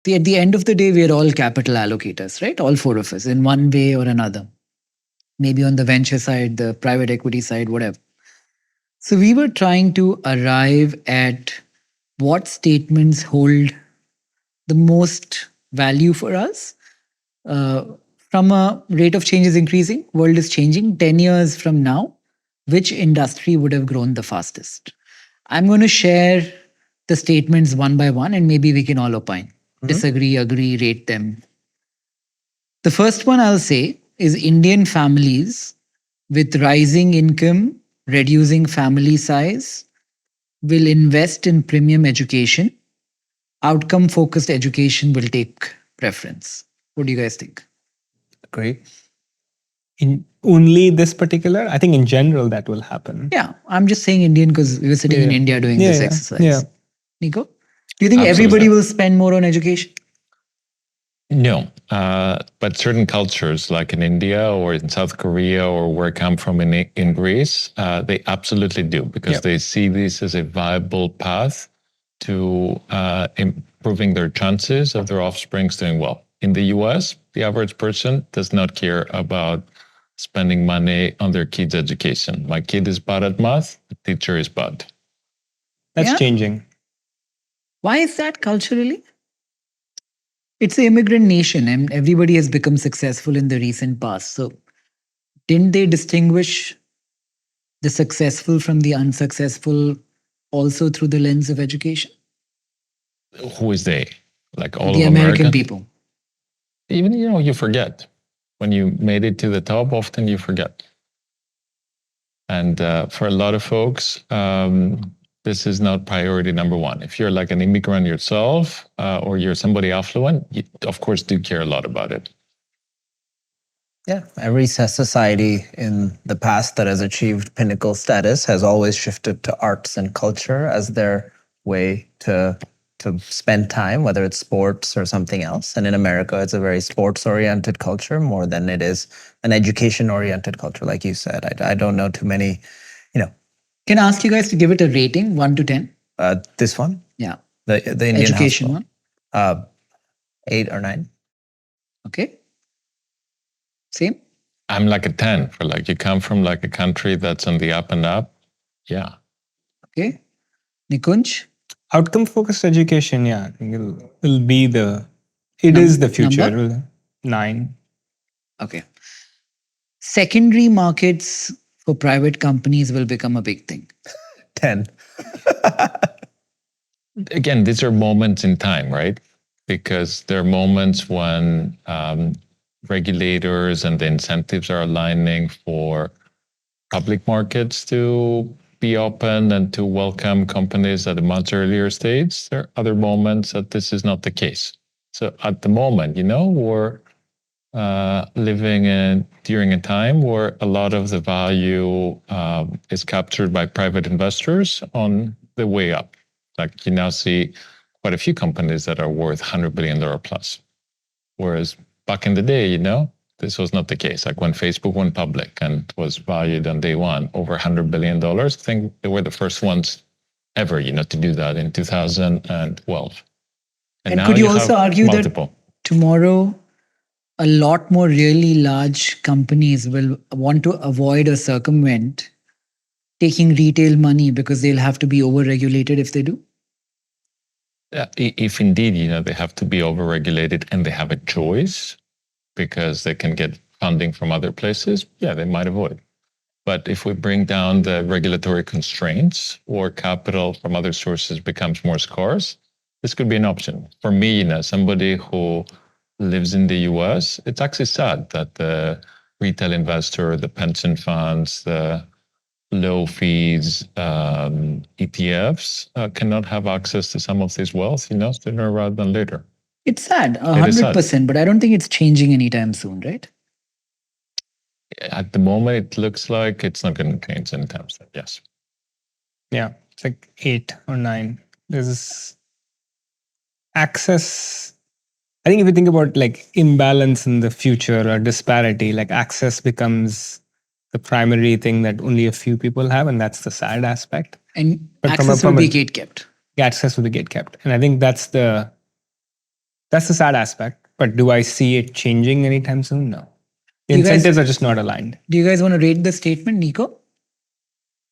At the end of the day, we are all capital allocators, right? All four of us in one way or another. Maybe on the venture side, the private equity side, whatever. So we were trying to arrive at what statements hold the most value for us. Uh, from a rate of change is increasing, world is changing. 10 years from now, which industry would have grown the fastest? I'm going to share the statements one by one and maybe we can all opine. Disagree, agree, rate them. The first one I'll say is Indian families with rising income, reducing family size, will invest in premium education. Outcome focused education will take preference. What do you guys think? Great. In only this particular, I think in general that will happen. Yeah, I'm just saying Indian because we were sitting in India doing this exercise. Yeah. Nico, do you think everybody will spend more on education? No, but certain cultures like in India or in South Korea or where I come from in Greece, they absolutely do because they see this as a viable path to improving their chances of their offsprings doing well. In the US, the average person does not care about spending money on their kids' education. My kid is bad at math, the teacher is bad. That's changing. Why is that culturally? It's an immigrant nation and everybody has become successful in the recent past. So didn't they distinguish the successful from the unsuccessful also through the lens of education? Who is they? Like all the of American people. Even, you forget. When you made it to the top, often you forget. And for a lot of folks, this is not priority number one. If you're like an immigrant yourself or you're somebody affluent, you, of course, do care a lot about it. Yeah, every society in the past that has achieved pinnacle status has always shifted to arts and culture as their way to spend time, whether it's sports or something else. And in America, it's a very sports-oriented culture more than it is an education-oriented culture, like you said. I don't know too many, Can I ask you guys to give it a rating, 1 to 10? This one? Yeah. The Indian education household. 8 or 9. Okay. Same? I'm like a 10 for like, you come from like a country that's on the up and up. Yeah. Okay. Nikunj? Outcome-focused education, I think it'll be it is the future. Number? 9. Okay. Secondary markets for private companies will become a big thing. 10. Again, these are moments in time, right? Because there are moments when regulators and the incentives are aligning for public markets to be open and to welcome companies at a much earlier stage. There are other moments that this is not the case. So at the moment, we're living during a time where a lot of the value is captured by private investors on the way up. Like you now see quite a few companies that are worth $100 billion plus. Whereas back in the day, this was not the case. Like when Facebook went public and was valued on day one over $100 billion, I think they were the first ones ever, to do that in 2012. And could you also argue that tomorrow a lot more really large companies will want to avoid or circumvent taking retail money because they'll have to be over-regulated if they do? If indeed, they have to be over-regulated and they have a choice because they can get funding from other places, they might avoid. But if we bring down the regulatory constraints or capital from other sources becomes more scarce, this could be an option. For me, somebody who lives in the US, it's actually sad that the retail investor, the pension funds, the low fees ETFs cannot have access to some of this wealth, sooner rather than later. It's sad, 100%, but I don't think it's changing anytime soon, right? At the moment, it looks like it's not going to change anytime soon, yes. Yeah, it's like 8 or 9. There's access. I think if you think about like imbalance in the future or disparity, like access becomes the primary thing that only a few people have, and that's the sad aspect. And access will be gate kept. Access will be gate kept. And I think that's That's the sad aspect. But do I see it changing anytime soon? No. The You guys- incentives are just not aligned. Do you guys want to rate the statement, Nico?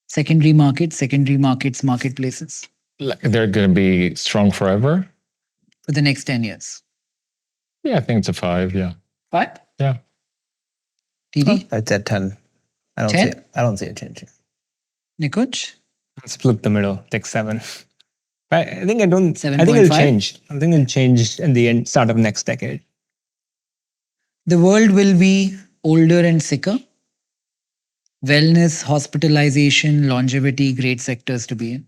Secondary markets, marketplaces Like, they're going to be strong forever. for the next 10 years. Yeah, I think it's a 5. Yeah. 5? Yeah. TD? I'd say 10. I don't 10? see it. I don't see it changing. Nikunj? Split the middle, take 7. I think I don't. I think 7.5? it'll change. I think it'll change in the end, start of next decade. The world will be older and sicker. Wellness, hospitalization, longevity, great sectors to be in.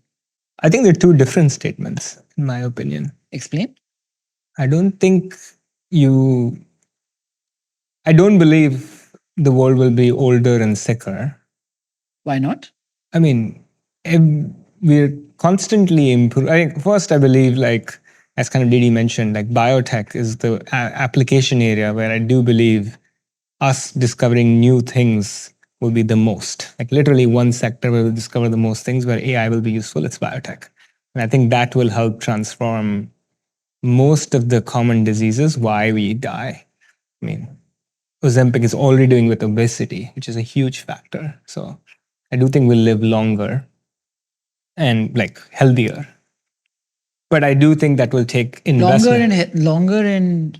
I think they're two different statements, in my opinion. Explain. I don't think you. I don't believe the world will be older and sicker. Why not? I mean, we're constantly improving. I think first, I believe, like as kind of Didi mentioned, like biotech is the application area where I do believe us discovering new things will be the most. Like literally, one sector where we'll discover the most things where AI will be useful. It's biotech, and I think that will help transform most of the common diseases why we die. I mean, Ozempic is already doing with obesity, which is a huge factor. So I do think we'll live longer and like healthier. But I do think that will take investment. Longer and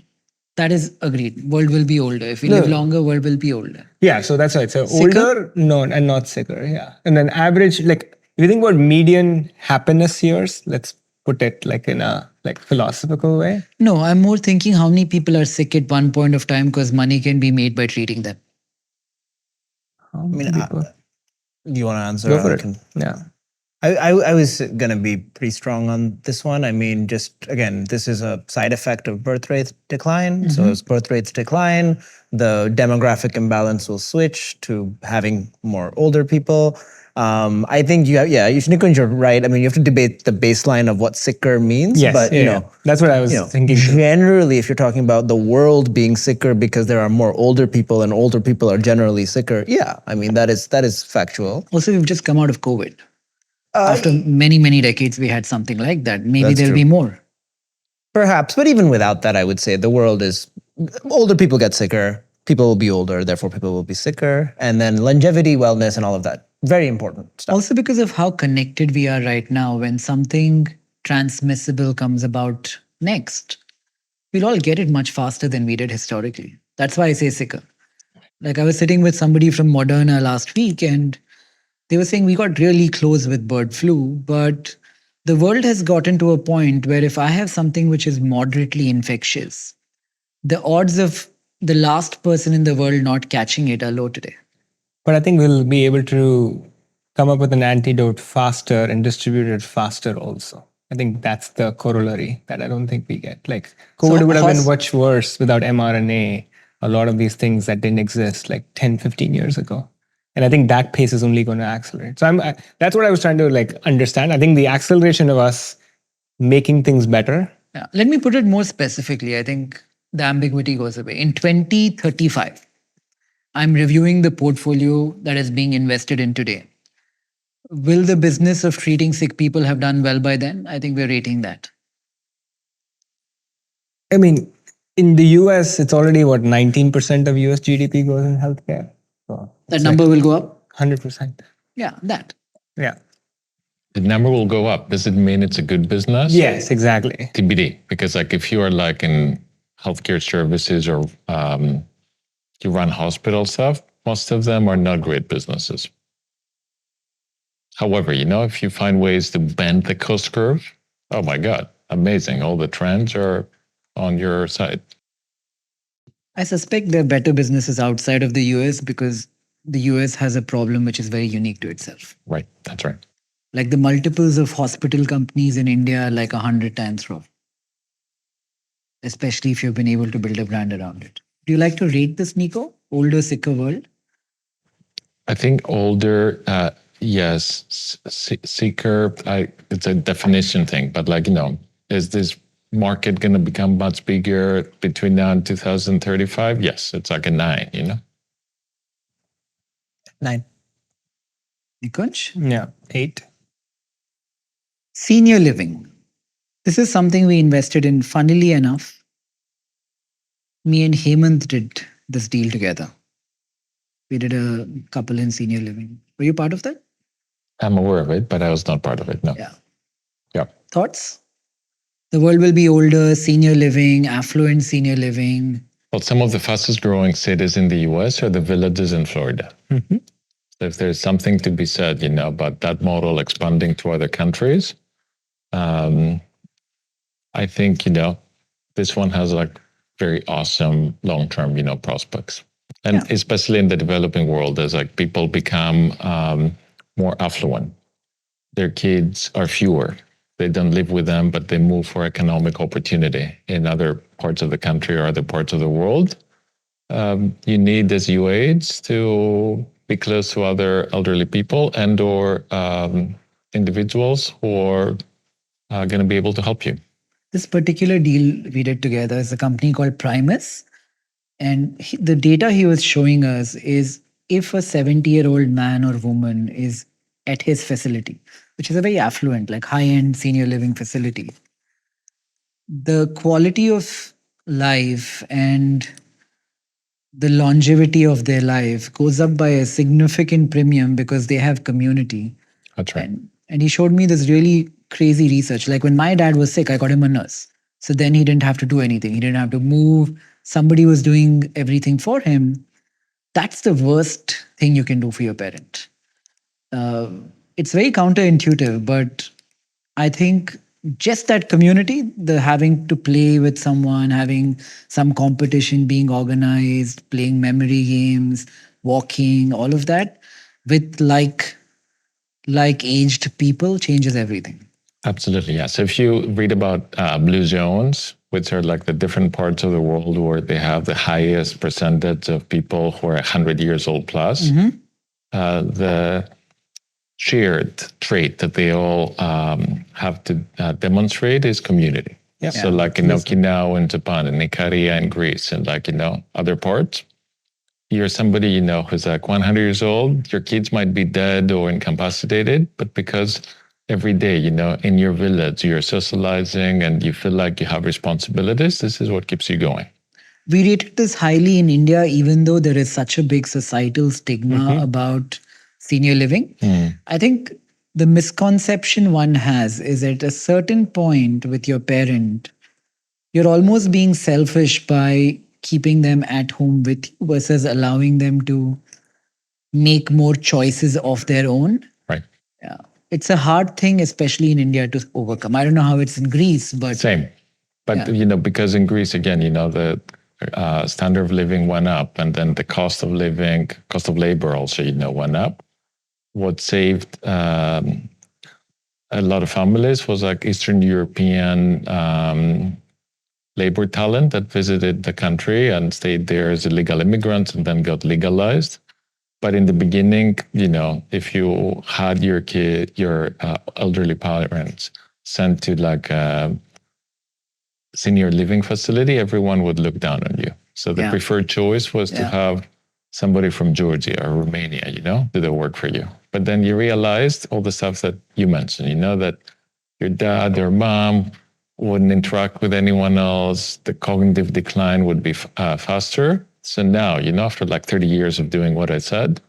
that is agreed. World will be older. If we No. live longer, world will be older. Yeah, so that's right. So Sicker? older, no, and not sicker. Yeah, and then average, like if you think about median happiness years, let's put it like in a like philosophical way. No, I'm more thinking how many people are sick at one point of time because money can be made by treating them. How I mean, many people? do you want to answer? Go for I it. can- Yeah. I was going to be pretty strong on this one. I mean, just again, this is a side effect of birth rate decline. So as birth rates decline, the demographic imbalance will switch to having more older people. I think Nikunj, you're right. I mean, you have to debate the baseline of what sicker means. Yes, but yeah, you yeah. know, That's what I was thinking too. generally, if you're talking about the world being sicker because there are more older people and older people are generally sicker, yeah, I mean that is factual. Also, we've just come out of COVID. After many, many decades, we had something like that. Maybe That's there'll true. be more. Perhaps, but even without that, I would say the world is older people get sicker, people will be older, therefore people will be sicker. And then longevity, wellness, and all of that. Very important stuff. Also, because of how connected we are right now, when something transmissible comes about next, we'll all get it much faster than we did historically. That's why I say sicker. Like I was sitting with somebody from Moderna last week and they were saying we got really close with bird flu, but the world has gotten to a point where if I have something which is moderately infectious, the odds of the last person in the world not catching it are low today. But I think we'll be able to come up with an antidote faster and distribute it faster also. I think that's the corollary that I don't think we get. Like COVID would have been much worse without mRNA, a lot of these things that didn't exist like 10, 15 years ago. And I think that pace is only going to accelerate. So that's what I was trying to like understand. I think the acceleration of us making things better. Yeah. Let me put it more specifically. I think the ambiguity goes away. In 2035, I'm reviewing the portfolio that is being invested in today. Will the business of treating sick people have done well by then? I think we're rating that. I mean, in the US, it's already what 19% of US GDP goes in healthcare. So That number will go up? 100%. Yeah, that. Yeah. The number will go up. Does it mean it's a good business? Yes, exactly. TBD. Because like if you are like in healthcare services or you run hospital stuff, most of them are not great businesses. However, if you find ways to bend the cost curve, oh my God, amazing. All the trends are on your side. I suspect there are better businesses outside of the US because the US has a problem which is very unique to itself. Right. That's right. Like the multiples of hospital companies in India are like 100 times raw. Especially if you've been able to build a brand around it. Do you like to rate this, Nico? Older, sicker world? I think older, yes. Seeker, it's a definition thing, but is this market going to become much bigger between now and 2035? Yes, it's like a 9, 9. Nikunj? Yeah, 8. Senior living. This is something we invested in, funnily enough, Me and Hemant did this deal together. We did a couple in senior living. Were you part of that? I'm aware of it, but I was not part of it. No. Yeah. Yeah. Thoughts? The world will be older, senior living, affluent senior living. Well, some of the fastest growing cities in the US are the villages in Florida. Mhm. So if there's something to be said, about that model expanding to other countries, I think, this one has like very awesome long-term, prospects. And especially in the developing world, as like people become more affluent, their kids are fewer. They don't live with them, but they move for economic opportunity in other parts of the country or other parts of the world. You need, as you age, to be close to other elderly people and or individuals who are going to be able to help you. This particular deal we did together is a company called Primus. And the data he was showing us is if a 70-year-old man or woman is at his facility, which is a very affluent, like high-end senior living facility, the quality of life and the longevity of their life goes up by a significant premium because they have community. That's right. And he showed me this really crazy research. Like when my dad was sick, I got him a nurse. So then he didn't have to do anything. He didn't have to move. Somebody was doing everything for him. That's the worst thing you can do for your parent. It's very counterintuitive, but I think just that community, the having to play with someone, having some competition being organized, playing memory games, walking, all of that with like aged people changes everything. Absolutely, yeah. So if you read about blue zones, which are like the different parts of the world where they have the highest percentage of people who are 100 years old plus, the shared trait that they all have to demonstrate is community. Yeah. So like in Okinawa in Japan and in Korea in Greece and like, other parts, you're somebody, who's like 100 years old, your kids might be dead or incapacitated, but because every day, in your village, you're socializing and you feel like you have responsibilities, this is what keeps you going. We rated this highly in India, even though there is such a big societal stigma about senior living. I think the misconception one has is at a certain point with your parent, you're almost being selfish by keeping them at home with you versus allowing them to make more choices of their own. Right. Yeah. It's a hard thing, especially in India, to overcome. I don't know how it's in Greece, but Same. But, because in Greece, again, the standard of living went up and then the cost of living, cost of labor also, went up. What saved a lot of families was like Eastern European labor talent that visited the country and stayed there as illegal immigrants and then got legalized. But in the beginning, if you had your elderly parents sent to like a senior living facility, everyone would look down on you. So the preferred choice was to have somebody from Georgia or Romania, do the work for you. But then you realized all the stuff that you mentioned, that your dad or mom wouldn't interact with anyone else. The cognitive decline would be faster. So now, after like 30 years of doing what I said,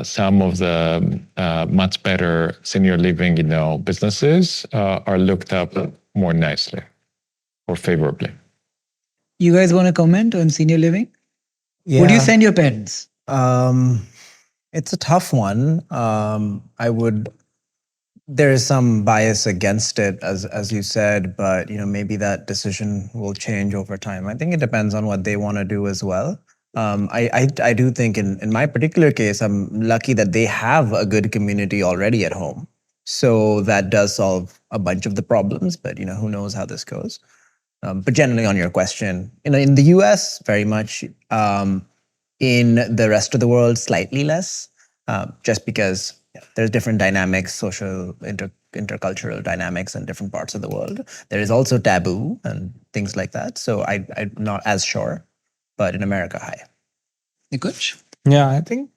some of the much better senior living, businesses are looked up more nicely or favorably. you guys want to comment on senior living? Would you send your parents? It's a tough one. There is some bias against it, as you said, but maybe that decision will change over time. I think it depends on what they want to do as well. I do think in my particular case, I'm lucky that they have a good community already at home. So that does solve a bunch of the problems, but who knows how this goes. But generally on your question, in the US, very much. In the rest of the world, slightly less, just because there's different dynamics, social, intercultural dynamics in different parts of the world. There is also taboo and things like that. So I'm not as sure, but in America, high. Nikush? Yeah, I think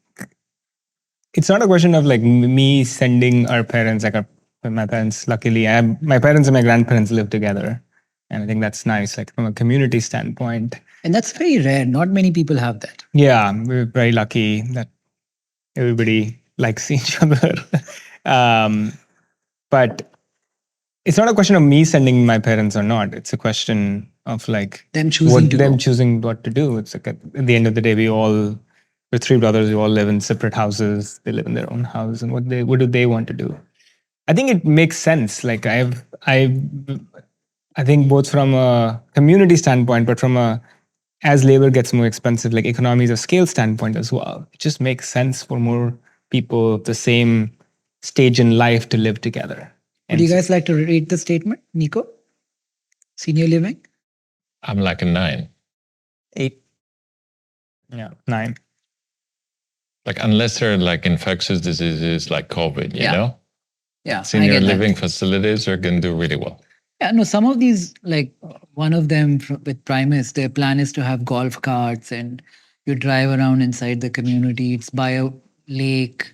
it's not a question of like me sending our parents, my parents, luckily, my parents and my grandparents live together. And I think that's nice, like from a community standpoint. And that's very rare. Not many people have that. Yeah, we're very lucky that everybody likes each other. um, but it's not a question of me sending my parents or not. It's a question of like Them choosing to go. choosing what to do. It's like at the end of the day, we're three brothers. We all live in separate houses. They live in their own house, and what do they want to do? I think it makes sense. Like I think both from a community standpoint, but from a as labor gets more expensive, like economies of scale standpoint as well, it just makes sense for more people of the same stage in life to live together. Would you guys like to read the statement, Nico? Senior living? I'm like a 9. 8. Yeah, 9. Like unless they're like infectious diseases like COVID, you know? Yeah. Senior living facilities are going to do really well. Yeah, no, some of these, like one of them with Primus, their plan is to have golf carts and you drive around inside the community. It's by a lake.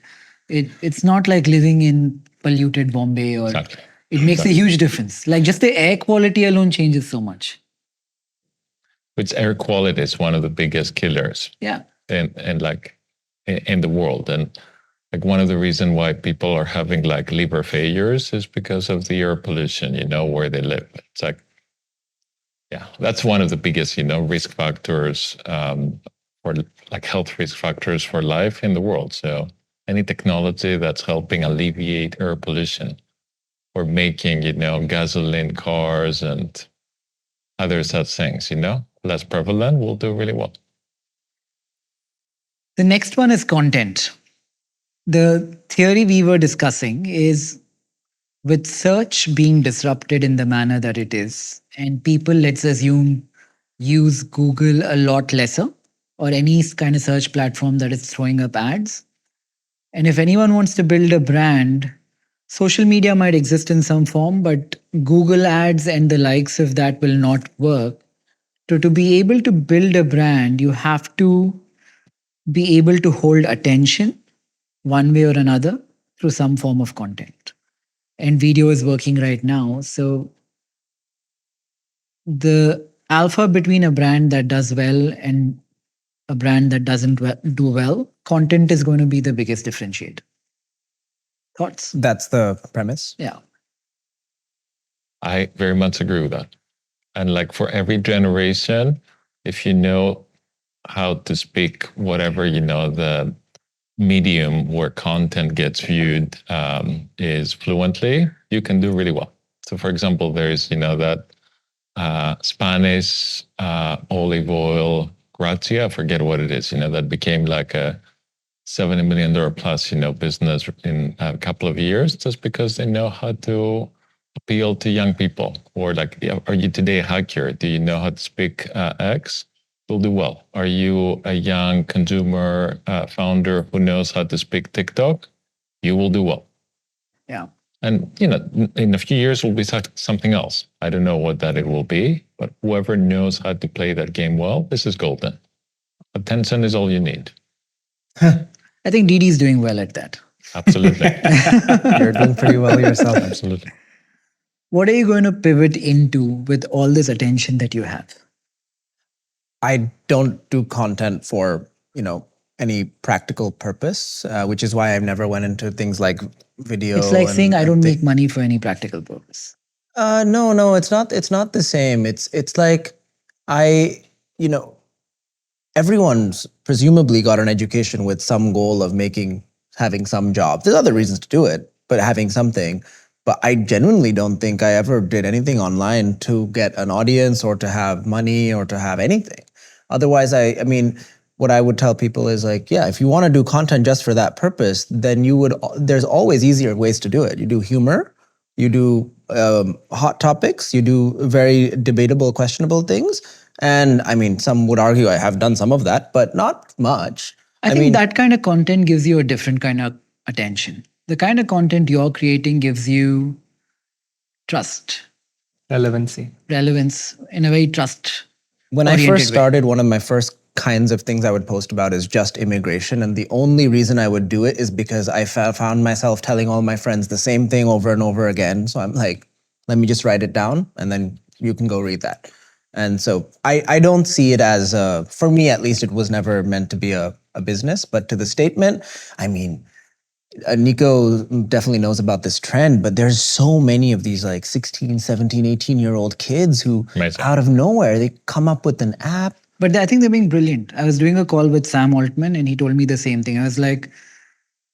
It's not like living in polluted Bombay or Exactly. it makes a huge difference. Like just the air quality alone changes so much. Which air quality is one of the biggest killers. Yeah. And like in the world. And like one of the reasons why people are having like liver failures is because of the air pollution, you know, where they live. It's like, yeah, that's one of the biggest, you know, risk factors for like health risk factors for life in the world. So any technology that's helping alleviate air pollution or making, you know, gasoline cars and other such things, you know, less prevalent will do really well. The next one is content. The theory we were discussing is with search being disrupted in the manner that it is, and people, let's assume, use Google a lot lesser or any kind of search platform that is throwing up ads. And if anyone wants to build a brand, social media might exist in some form, but Google ads and the likes of that will not work. So, to be able to build a brand, you have to be able to hold attention one way or another through some form of content. And video is working right now. So the alpha between a brand that does well and a brand that doesn't do well, content is going to be the biggest differentiator. Thoughts? That's the premise. Yeah. I very much agree with that. And like for every generation, if you know how to speak whatever, you know, the medium where content gets viewed is fluently, you can do really well. So for example, there's, you know, that Spanish olive oil gratia, I forget what it is, you know, that became like a $70 million plus, you know, business in a couple of years just because they know how to appeal to young people. Or like, are you today a hacker? Do you know how to speak X? You'll do well. Are you a young consumer founder who knows how to speak TikTok? You will do well. Yeah. And, you know, in a few years will be something else. I don't know what that it will be, but whoever knows how to play that game well, this is golden. Attention is all you need. I think Didi's doing well at that. Absolutely. You're doing pretty well yourself. Absolutely. What are you going to pivot into with all this attention that you have? I don't do content for, any practical purpose, which is why I've never went into things like video. It's like saying I don't make money for any practical purpose. No, it's not. It's not the same. It's like everyone's presumably got an education with some goal of having some job. There's other reasons to do it, but having something. But I genuinely don't think I ever did anything online to get an audience or to have money or to have anything. Otherwise, I mean, what I would tell people is like, yeah, if you want to do content just for that purpose, then there's always easier ways to do it. You do humor, you do hot topics, you do very debatable, questionable things. And I mean, some would argue I have done some of that, but not much. I think that kind of content gives you a different kind of attention. The kind of content you're creating gives you trust, relevance in a very trust. When I first started, one of my first kinds of things I would post about is just immigration. And the only reason I would do it is because I found myself telling all my friends the same thing over and over again. So I'm like, let me just write it down and then you can go read that. And so I don't see it as for me at least, it was never meant to be a business. But to the statement, I mean, Nico definitely knows about this trend, but there's so many of these like 16, 17, 18-year-old kids who Amazing. out of nowhere, they come up with an app. But I think they're being brilliant. I was doing a call with Sam Altman and he told me the same thing. I was like,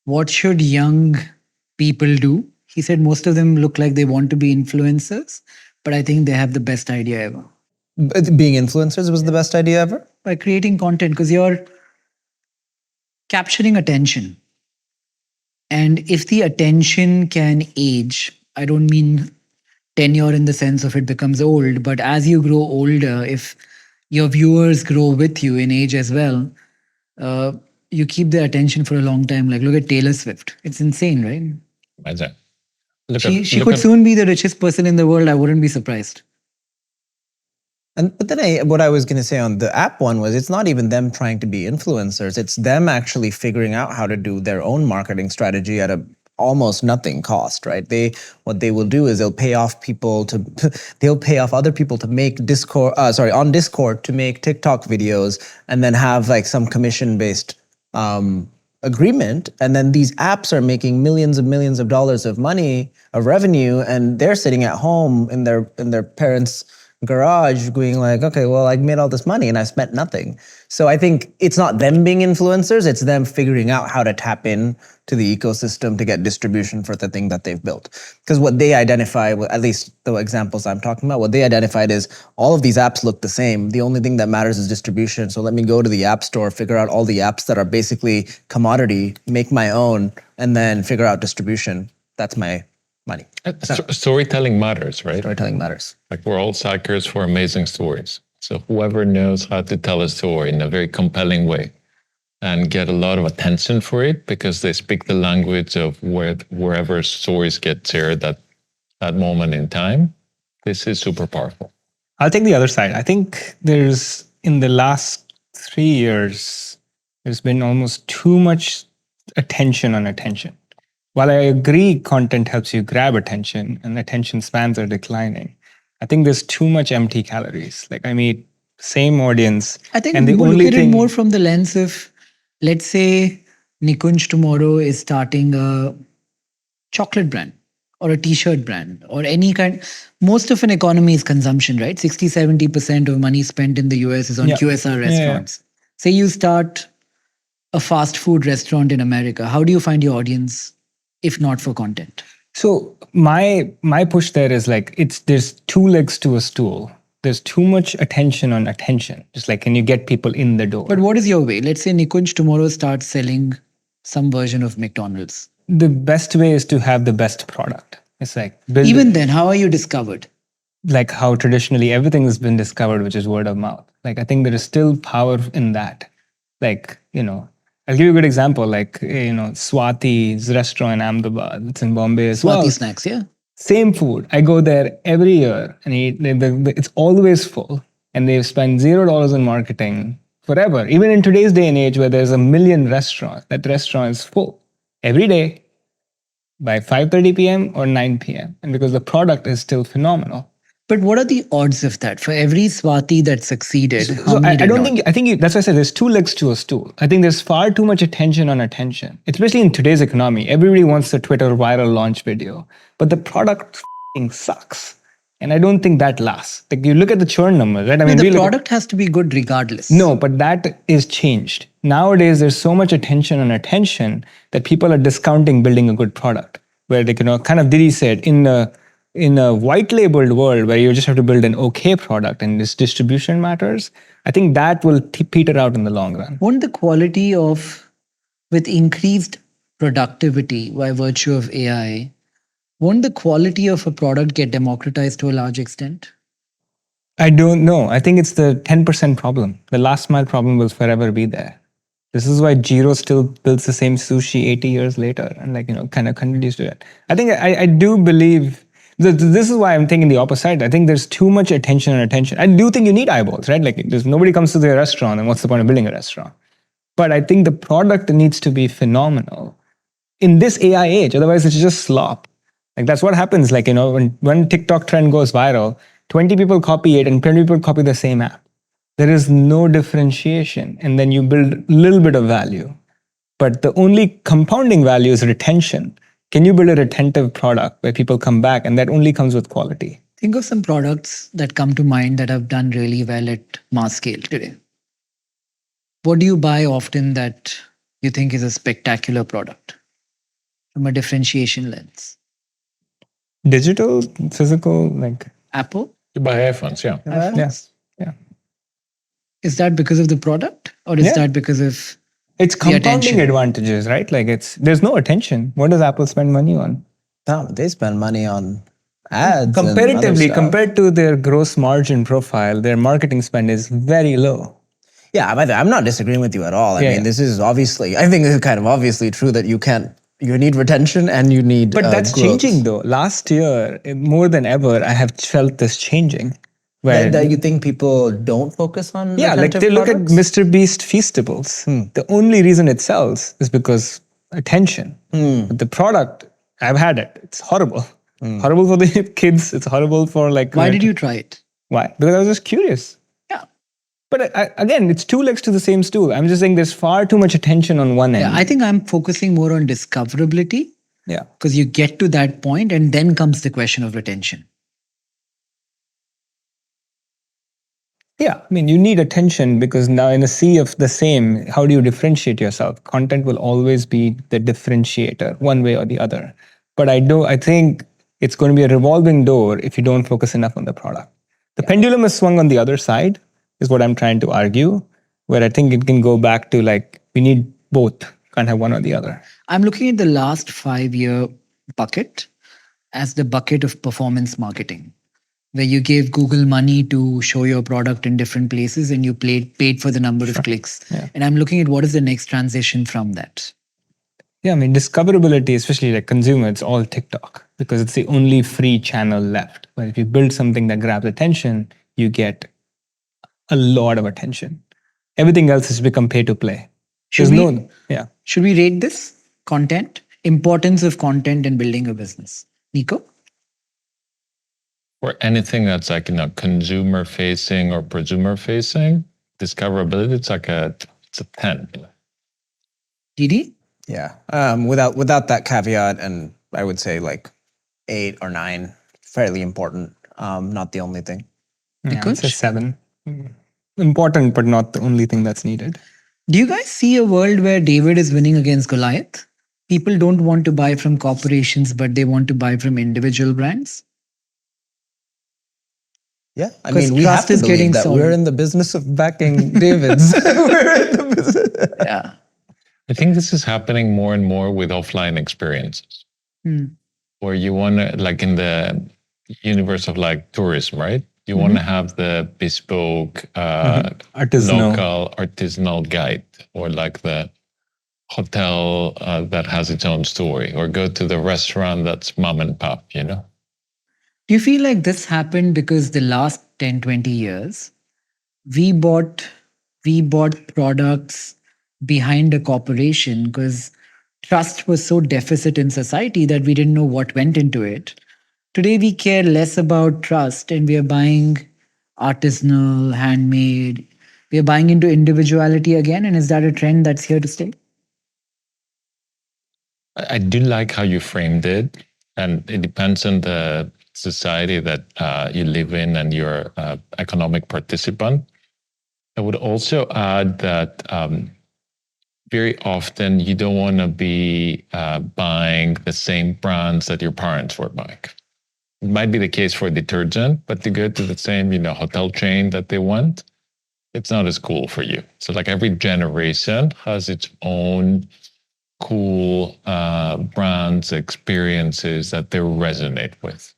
what should young people do? He said most of them look like they want to be influencers, but I think they have the best idea ever. Being influencers was the best idea ever? By creating content, because you're capturing attention. And if the attention can age, I don't mean tenure in the sense of it becomes old, but as you grow older, if your viewers grow with you in age as well, you keep their attention for a long time. Like look at Taylor Swift. It's insane, right? Imagine. She could soon be the richest person in the world. I wouldn't be surprised. But then what I was going to say on the app one was it's not even them trying to be influencers. It's them actually figuring out how to do their own marketing strategy at a almost nothing cost, right? What they will do is they'll pay off other people to make on Discord to make TikTok videos and then have like some commission based agreement. And then these apps are making millions and millions of dollars of money, of revenue, and they're sitting at home in their parents' garage going like, okay, well, I made all this money and I spent nothing. So I think it's not them being influencers, it's them figuring out how to tap in to the ecosystem to get distribution for the thing that they've built. Because what they identify, at least the examples I'm talking about, what they identified is all of these apps look the same. The only thing that matters is distribution. So let me go to the app store, figure out all the apps that are basically commodity, make my own, and then figure out distribution. That's my money. Storytelling matters, right? Storytelling matters. Like we're all suckers for amazing stories. So whoever knows how to tell a story in a very compelling way and get a lot of attention for it because they speak the language of wherever stories get shared at that moment in time, this is super powerful. I'll take the other side. I think in the last 3 years, there's been almost too much attention on attention. While I agree content helps you grab attention and attention spans are declining, I think there's too much empty calories. Like I meet same audience. I think and the we only look at thing it more from the lens of, let's say Nikunj tomorrow is starting a chocolate brand or a t-shirt brand or any kind. Most of an economy is consumption, right? 60-70% of money spent in the US is on QSR restaurants. Say you start a fast food restaurant in America. How do you find your audience if not for content? So my push there is like there's two legs to a stool. There's too much attention on attention. Just like, can you get people in the door? But what is your way? Let's say Nikunj tomorrow starts selling some version of McDonald's. The best way is to have the best product. It's like even then, how are you discovered? Like how traditionally everything has been discovered, which is word of mouth. Like I think there is still power in that. Like, I'll give you a good example. Like, Swati's restaurant in Ahmedabad. It's in Bombay as well. Swati Snacks, yeah. Same food. I go there every year and eat. It's always full. And they've spent $0 in marketing forever. Even in today's day and age where there's a million restaurants, that restaurant is full every day by 5:30 p.m. or 9 p.m. And because the product is still phenomenal. But what are the odds of that? For every Swati that succeeded, how many did not? I think that's why I said there's two legs to a stool. I think there's far too much attention on attention, especially in today's economy. Everybody wants the Twitter viral launch video, but the product sucks. And I don't think that lasts. Like you look at the churn numbers, right? I mean, the product has to be good regardless. No, but that is changed. Nowadays, there's so much attention on attention that people are discounting building a good product. Where they kind of Didi said, in a white labeled world where you just have to build an okay product and this distribution matters, I think that will peter out in the long run. Won't the quality with increased productivity by virtue of AI, won't the quality of a product get democratized to a large extent? I don't know. I think it's the 10% problem. The last mile problem will forever be there. This is why Jiro still builds the same sushi 80 years later and kind of continues to do it. I think I do believe this is why I'm thinking the opposite. I think there's too much attention on attention. I do think you need eyeballs, right? Like nobody comes to the restaurant and what's the point of building a restaurant? But I think the product needs to be phenomenal in this AI age. Otherwise, it's just slop. Like that's what happens. Like, when TikTok trend goes viral, 20 people copy it and 20 people copy the same app. There is no differentiation. And then you build a little bit of value. But the only compounding value is retention. Can you build a retentive product where people come back, and that only comes with quality? Think of some products that come to mind that have done really well at mass scale today. What do you buy often that you think is a spectacular product from a differentiation lens? Digital, physical, like Apple? You buy iPhones, yeah. yes, yeah. Is that because of the product, or is Yeah. that because of It's the compounding attention? advantages, right? Like there's no attention. What does Apple spend money on? No, they spend money on ads. and other Comparatively, stuff. compared to their gross margin profile, their marketing spend is very low. Yeah, I'm not disagreeing with you at all. I Yeah, mean, yeah. this is obviously, I think it's kind of obviously true that you need retention and you need But that's growth. changing though. Last year, more than ever, I have felt this changing. Where That you think people don't focus on yeah, like retentive they look products? at Mr. Beast Feastables. The only reason it sells is because attention. But the product, I've had it. It's horrible. Horrible for the kids. It's horrible for like. Why did you try it? Why? Because I was just curious. Yeah. But again, it's two legs to the same stool. I'm just saying there's far too much attention on one end. Yeah, I think I'm focusing more on discoverability Yeah. because you get to that point and then comes the question of retention. Yeah, I mean, you need attention because now in a sea of the same, how do you differentiate yourself? Content will always be the differentiator, one way or the other. But I think it's going to be a revolving door if you don't focus enough on the product. The pendulum is swung on the other side, is what I'm trying to argue, where I think it can go back to like, we need both, can't have one or the other. I'm looking at the last 5-year bucket as the bucket of performance marketing, where you gave Google money to show your product in different places and you paid for the number of clicks. Yeah. And I'm looking at what is the next transition from that. Yeah, I mean, discoverability, especially like consumer, it's all TikTok because it's the only free channel left. But if you build something that grabs attention, you get a lot of attention. Everything else has become pay to play. Should Yeah. we rate this content? Importance of content in building a business. Nico? For anything that's like, consumer facing or prosumer facing, discoverability, it's a 10. Didi? Yeah. Without that caveat, and I would say like 8 or 9, fairly important. Not the only thing. Yeah, it's a 7. Important, but not the only thing that's needed. Do you guys see a world where David is winning against Goliath? People don't want to buy from corporations, but they want to buy from individual brands? Yeah, I 'Cause mean, we trust have to is getting believe that solid. we're in the business of backing Davids. We're in the business. Yeah. I think this is happening more and more with offline experiences, where you want to, like in the universe of like tourism, right? You want to have the bespoke, Artisanal. local artisanal guide, or like the hotel that has its own story, or go to the restaurant that's mom and pop, Do you feel like this happened because the last 10, 20 years, we bought products behind a corporation because trust was so deficit in society that we didn't know what went into it. Today, we care less about trust and we are buying artisanal, handmade. We are buying into individuality again. And is that a trend that's here to stay? I do like how you framed it, and it depends on the society that you live in and your economic participant. I would also add that very often you don't want to be buying the same brands that your parents were buying. It might be the case for detergent, but to go to the same, hotel chain that they want, it's not as cool for you. So like every generation has its own cool brands, experiences that they resonate with.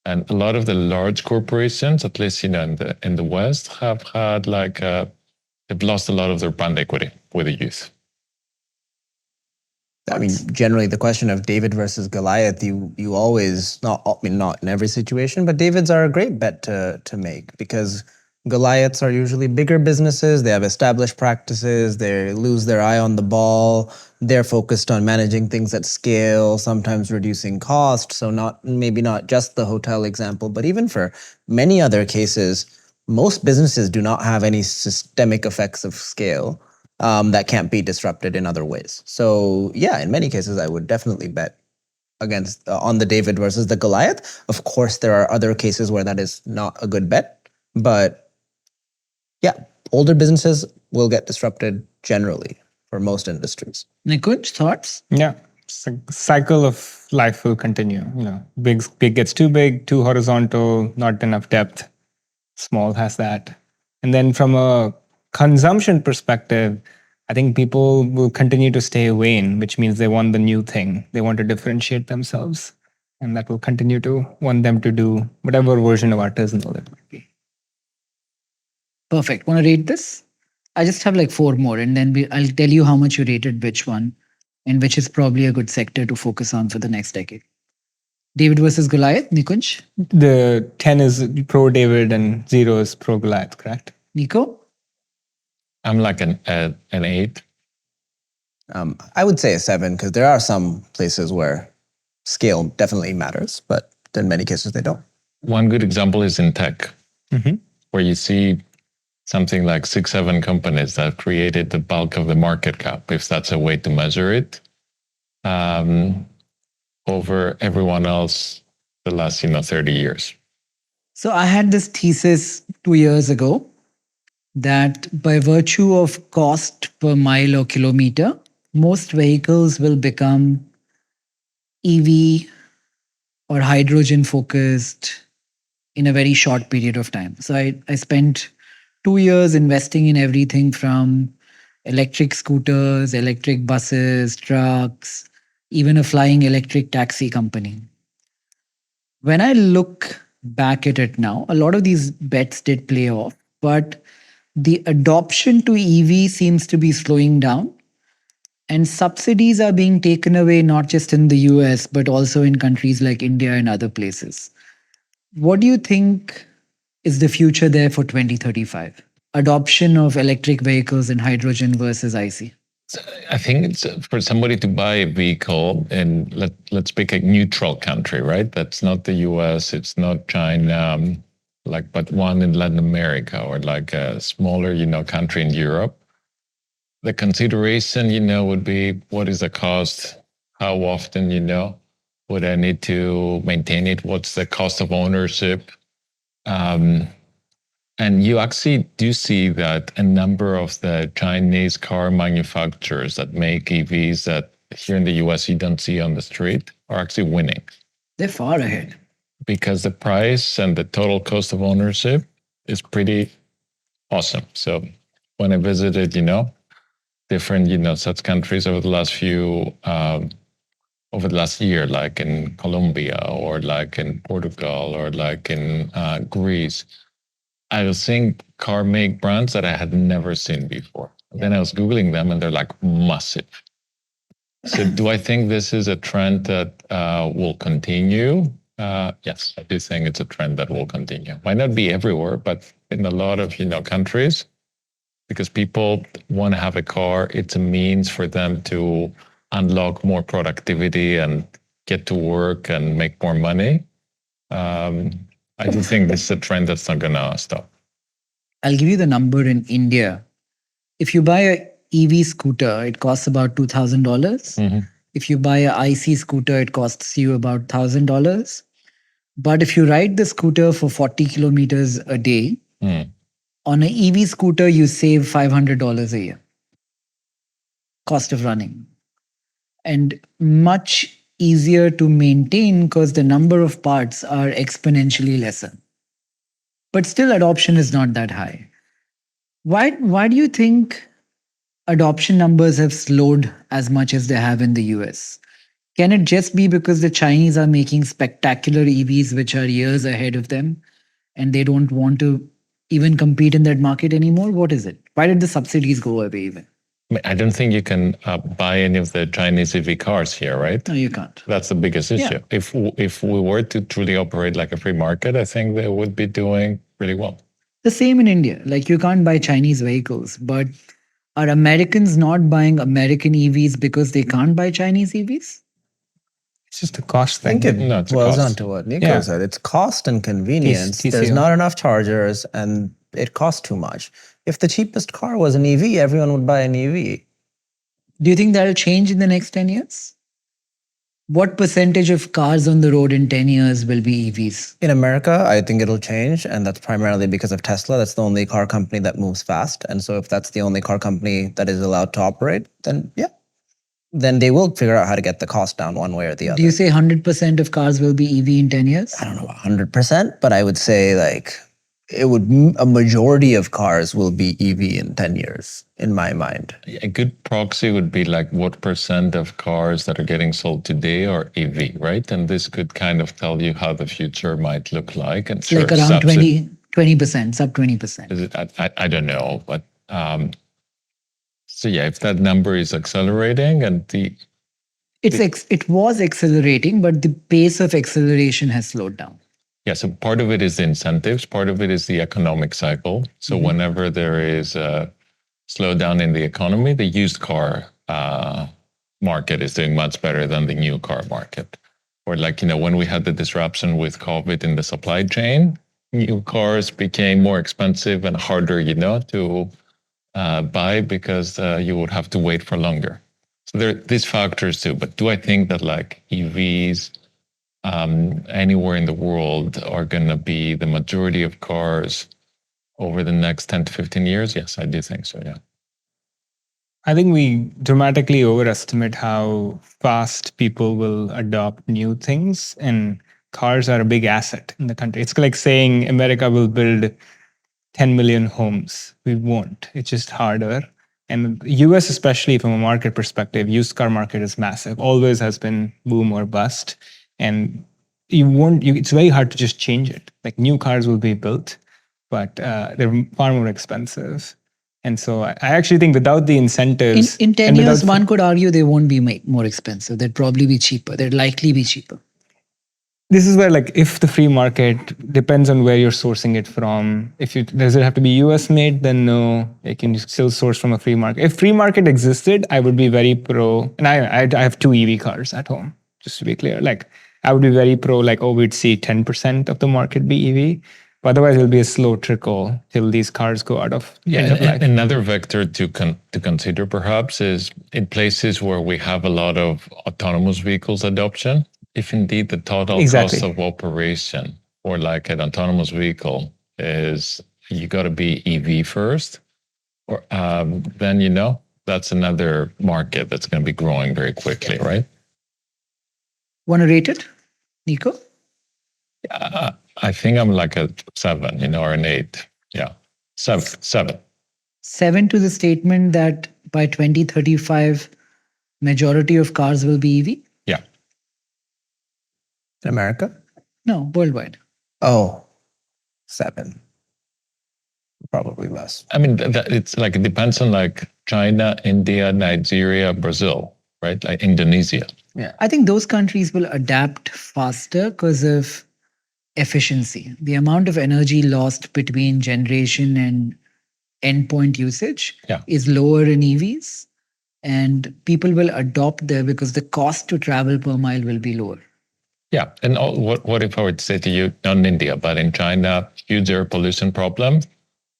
And a lot of the large corporations, at least in the West, have had they've lost a lot of their brand equity with the youth. I mean, generally, the question of David versus Goliath, you always not in every situation, but Davids are a great bet to make because Goliaths are usually bigger businesses. They have established practices. They lose their eye on the ball. They're focused on managing things at scale, sometimes reducing cost. So not maybe not just the hotel example, but even for many other cases, most businesses do not have any systemic effects of scale that can't be disrupted in other ways. So yeah, in many cases, I would definitely bet against on the David versus the Goliath. Of course, there are other cases where that is not a good bet, but yeah, older businesses will get disrupted generally for most industries. Nikunj, thoughts? Yeah, cycle of life will continue. Big gets too big, too horizontal, not enough depth. Small has that. And then from a consumption perspective, I think people will continue to stay vain, which means they want the new thing. They want to differentiate themselves. And that will continue to want them to do whatever version of artisanal it might be. Perfect. Want to rate this? I just have like four more, and then I'll tell you how much you rated which one, and which is probably a good sector to focus on for the next decade. David versus Goliath, Nikunj. The 10 is pro David and 0 is pro Goliath, correct? Nico? I'm like an 8. I would say a 7 because there are some places where scale definitely matters, but in many cases they don't. One good example is in tech, where you see something like 6, 7 companies that created the bulk of the market cap, if that's a way to measure it, over everyone else the last 30 years. So I had this thesis 2 years ago that by virtue of cost per mile or kilometer, most vehicles will become EV or hydrogen focused in a very short period of time. So I spent 2 years investing in everything from electric scooters, electric buses, trucks, even a flying electric taxi company. When I look back at it now, a lot of these bets did play off, but the adoption to EV seems to be slowing down, and subsidies are being taken away not just in the US, but also in countries like India and other places. What do you think is the future there for 2035? Adoption of electric vehicles and hydrogen versus IC? I think it's for somebody to buy a vehicle, and let's pick a neutral country, right? That's not the US, it's not China, but one in Latin America or like a smaller, country in Europe. The consideration, would be what is the cost? How often, would I need to maintain it? What's the cost of ownership? And you actually do see that a number of the Chinese car manufacturers that make EVs that here in the US you don't see on the street are actually winning. They're far ahead. Because the price and the total cost of ownership is pretty awesome. So when I visited, different, such countries over the last year, like in Colombia or like in Portugal or like in Greece, I was seeing car make brands that I had never seen before. Then I was Googling them and they're like massive. So do I think this is a trend that will continue? Yes, I do think it's a trend that will continue. Might not be everywhere, but in a lot of countries, because people want to have a car. It's a means for them to unlock more productivity and get to work and make more money. I do think this is a trend that's not going to stop. I'll give you the number in India. If you buy a EV scooter, it costs about $2,000. If you buy a IC scooter, it costs you about $1,000. But if you ride the scooter for 40 kilometers a day, on an EV scooter, you save $500 a year. Cost of running. And much easier to maintain because the number of parts are exponentially lesser. But still, adoption is not that high. Why do you think adoption numbers have slowed as much as they have in the US? Can it just be because the Chinese are making spectacular EVs which are years ahead of them and they don't want to even compete in that market anymore? What is it? Why did the subsidies go away even? I don't think you can buy any of the Chinese EV cars here, right? No, you can't. That's the biggest issue. Yeah. If we were to truly operate like a free market, I think they would be doing really well. The same in India. Like you can't buy Chinese vehicles, but are Americans not buying American EVs because they can't buy Chinese EVs? It's just a cost I think thing. it No, it's a boils cost. on to what Nico Yeah. said. It's cost and convenience. There's TCO. not enough chargers and it costs too much. If the cheapest car was an EV, everyone would buy an EV. Do you think that'll change in the next 10 years? What percentage of cars on the road in 10 years will be EVs? In America, I think it'll change, and that's primarily because of Tesla. That's the only car company that moves fast. And so if that's the only car company that is allowed to operate, then yeah, then they will figure out how to get the cost down one way or the other. Do you say 100% of cars will be EV in 10 years? I don't know about 100%, but I would say like a majority of cars will be EV in 10 years, in my mind. A good proxy would be like what percent of cars that are getting sold today are EV, right? And this could kind of tell you how the future might look like. And It's like around 20%, sub 20%. Is it? I don't know, but so yeah, if that number is accelerating and It was accelerating, but the pace of acceleration has slowed down. yeah, so part of it is the incentives, part of it is the economic cycle. So whenever there is a slowdown in the economy, the used car market is doing much better than the new car market. Or like, when we had the disruption with COVID in the supply chain, new cars became more expensive and harder, to buy because you would have to wait for longer. So there are these factors too. But do I think that like EVs anywhere in the world are going to be the majority of cars over the next 10 to 15 years? Yes, I do think so, yeah. I think we dramatically overestimate how fast people will adopt new things, and cars are a big asset in the country. It's like saying America will build 10 million homes. We won't. It's just harder. And US, especially from a market perspective, used car market is massive. Always has been boom or bust. And it's very hard to just change it. Like new cars will be built, but they're far more expensive. And so I actually think without the incentives... In 10 and years, without- one could argue they won't be more expensive. They'd probably be cheaper. They'd likely be cheaper. This is where, like, if the free market depends on where you're sourcing it from. Does it have to be US made? Then no, you can still source from a free market. If free market existed, I would be very pro. And I have 2 EV cars at home, just to be clear. Like, I would be very pro, like, we'd see 10% of the market be EV. But otherwise, it'll be a slow trickle till these cars go out of end of life. Another vector to consider perhaps is in places where we have a lot of autonomous vehicles adoption. If indeed the total Exactly. cost of operation or like an autonomous vehicle is you got to be EV first, or then that's another market that's going to be growing very quickly, right? Want to rate it, Nico? I think I'm like a 7, or an 8. Yeah, 7. 7 to the statement that by 2035, majority of cars will be EV? Yeah. In America? No, worldwide. Oh, 7. Probably less. I mean, it's like it depends on like China, India, Nigeria, Brazil, right? Like Indonesia. Yeah. I think those countries will adapt faster because of efficiency. The amount of energy lost between generation and endpoint usage is lower in EVs, and people will adopt there because the cost to travel per mile will be lower. Yeah, and what if I would say to you, not in India, but in China, huge air pollution problem.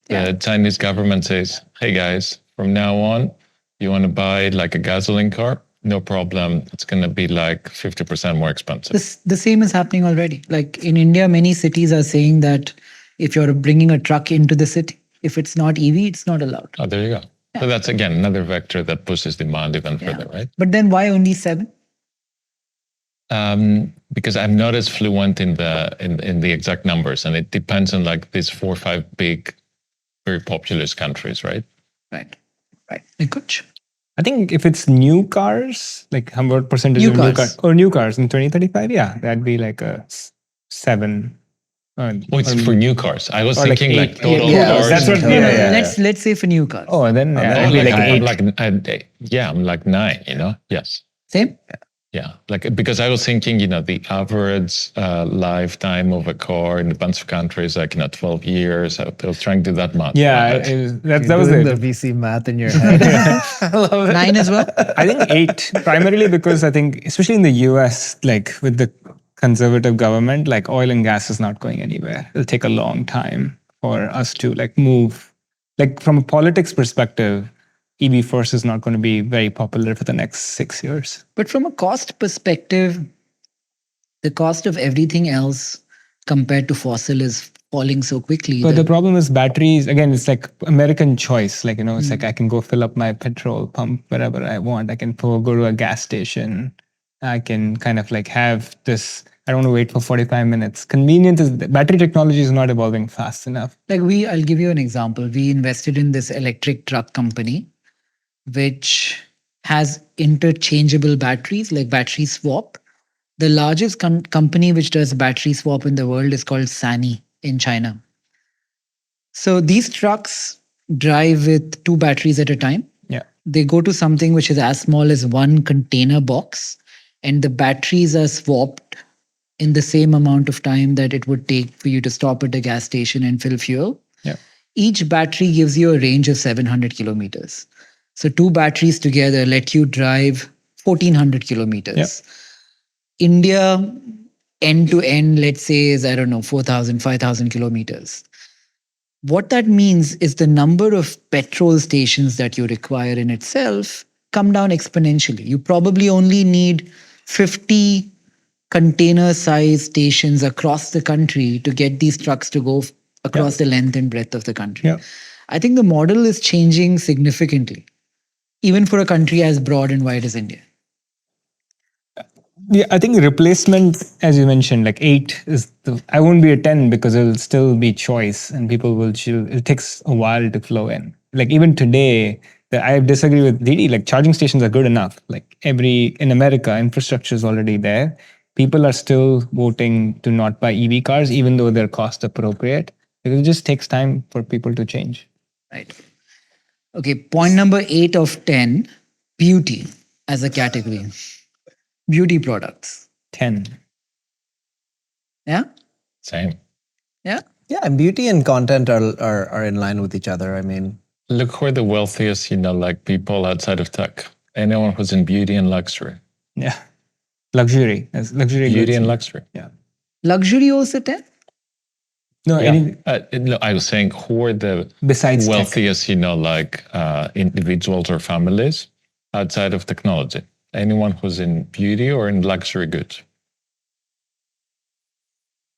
The Chinese government says, hey guys, from now on, you want to buy like a gasoline car? No problem. It's going to be like 50% more expensive. The same is happening already. Like in India, many cities are saying that if you're bringing a truck into the city, if it's not EV, it's not allowed. Oh, there you go. Yeah. So that's, again, another vector that pushes demand even further, right? But then why only 7? Because I'm not as fluent in the exact numbers, and it depends on like these 4 or 5 big, very populous countries, right? Right. Nikuch? I think if it's new cars, like what percentage of new cars or new cars in 2035, that'd be like a 7. It's for new cars. I was thinking like like total cars. That's what. Let's say for new cars. Oh, then it'd be like 8. I'm like 9. Yes. Same? Yeah, like because I was thinking, the average lifetime of a car in a bunch of countries, like 12 years. I was trying to do that much. Yeah, that was Doing it. the VC math in your head. I love it. 9 as well? I think 8, primarily because I think, especially in the US, like with the conservative government, like oil and gas is not going anywhere. It'll take a long time for us to like move. Like from a politics perspective, EV first is not going to be very popular for the next 6 years. But from a cost perspective, the cost of everything else compared to fossil is falling so quickly. But that the problem is batteries, again, it's like American choice. Like, it's like I can go fill up my petrol pump wherever I want. I can go to a gas station. I can kind of like have this, I don't want to wait for 45 minutes. Convenience is, battery technology is not evolving fast enough. like I'll give you an example. We invested in this electric truck company, which has interchangeable batteries, like battery swap. The largest company which does battery swap in the world is called Sany in China. So these trucks drive with 2 batteries at a time. Yeah. They go to something which is as small as 1 container box, and the batteries are swapped in the same amount of time that it would take for you to stop at a gas station and fill fuel. Yeah. Each battery gives you a range of 700 kilometers. So 2 batteries together let you drive 1400 kilometers. Yeah. India end to end, let's say, is, I don't know, 4,000, 5,000 kilometers. What that means is the number of petrol stations that you require in itself come down exponentially. You probably only need 50 container size stations across the country to get these trucks to go across the length and breadth of the country. Yeah. I think the model is changing significantly, even for a country as broad and wide as India. Yeah, I think replacement, as you mentioned, like 8 is I won't be a 10 because it'll still be choice and people will chill. It takes a while to flow in. Like even today, I disagree with Didi, like charging stations are good enough. Like in America, infrastructure is already there. People are still voting to not buy EV cars, even though they're cost appropriate. It just takes time for people to change. Right. Okay, point number 8 of 10, beauty as a category. Beauty products. 10. Yeah? Same. Yeah? Yeah, and beauty and content are in line with each other. I mean, Look who are the wealthiest, like people outside of tech. Anyone who's in beauty and luxury. Yeah. Luxury. As luxury Beauty goods. and luxury. Yeah. Luxury also 10? No, Yeah. No, I was saying who are the besides tech. wealthiest, individuals or families outside of technology. Anyone who's in beauty or in luxury goods.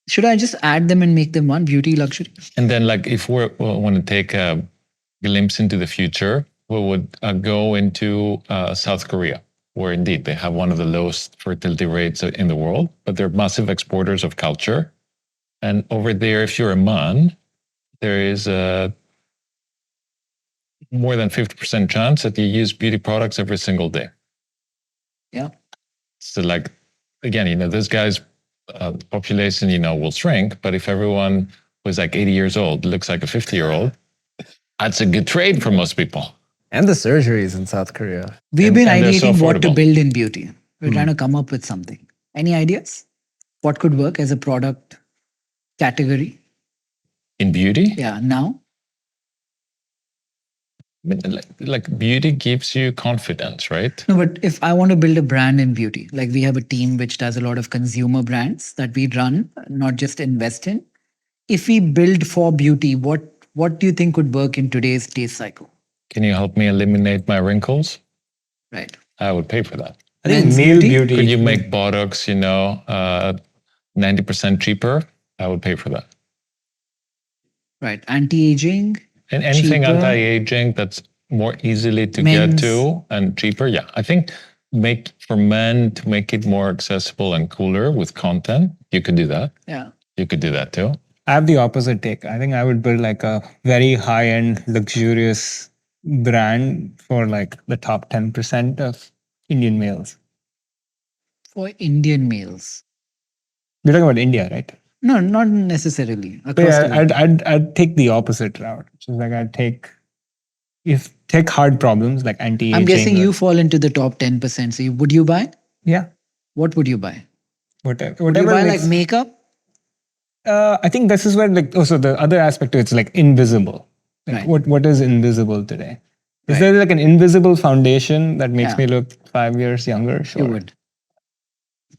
Should I just add them and make them one? Beauty, luxury? And then, like, if we want to take a glimpse into the future, we would go into South Korea, where indeed they have one of the lowest fertility rates in the world, but they're massive exporters of culture. And over there, if you're a man, there is a more than 50% chance that you use beauty products every single day. Yeah. So, like, again, this guy's population, will shrink, but if everyone who's like 80 years old looks like a 50-year-old, that's a good trade for most people. and the surgeries in South Korea. We've been and they're so ideating what to affordable. build in beauty. We're trying to come up with something. Any ideas? What could work as a product category? In beauty, Yeah, now? I mean, like beauty gives you confidence, right? No, but if I want to build a brand in beauty, like we have a team which does a lot of consumer brands that we run, not just invest in. If we build for beauty, what do you think would work in today's taste cycle? Can you help me eliminate my wrinkles? Right. I would pay for that. I think Men's male beauty? beauty. Could you make Botox, 90% cheaper? I would pay for that. Right. Anti-aging. And anything Cheaper. anti-aging that's more easily to Men's. get to and cheaper, yeah. I think for men to make it more accessible and cooler with content, you could do that. Yeah. You could do that too. I have the opposite take. I think I would build like a very high-end, luxurious brand for like the top 10% of Indian males. For Indian males. We're talking about India, right? No, not necessarily. But Across yeah, the world. I'd take the opposite route, which is like I'd take hard problems like anti-aging. I'm guessing or- you fall into the top 10%. So would you buy? Yeah. what would you buy? Whatever, Would you whatever buy makes, like makeup? I think this is where like also the other aspect of it's like invisible. Like Right. what is invisible today? Is Right. there like an invisible foundation that makes Yeah. me look 5 years younger? Sure. You would.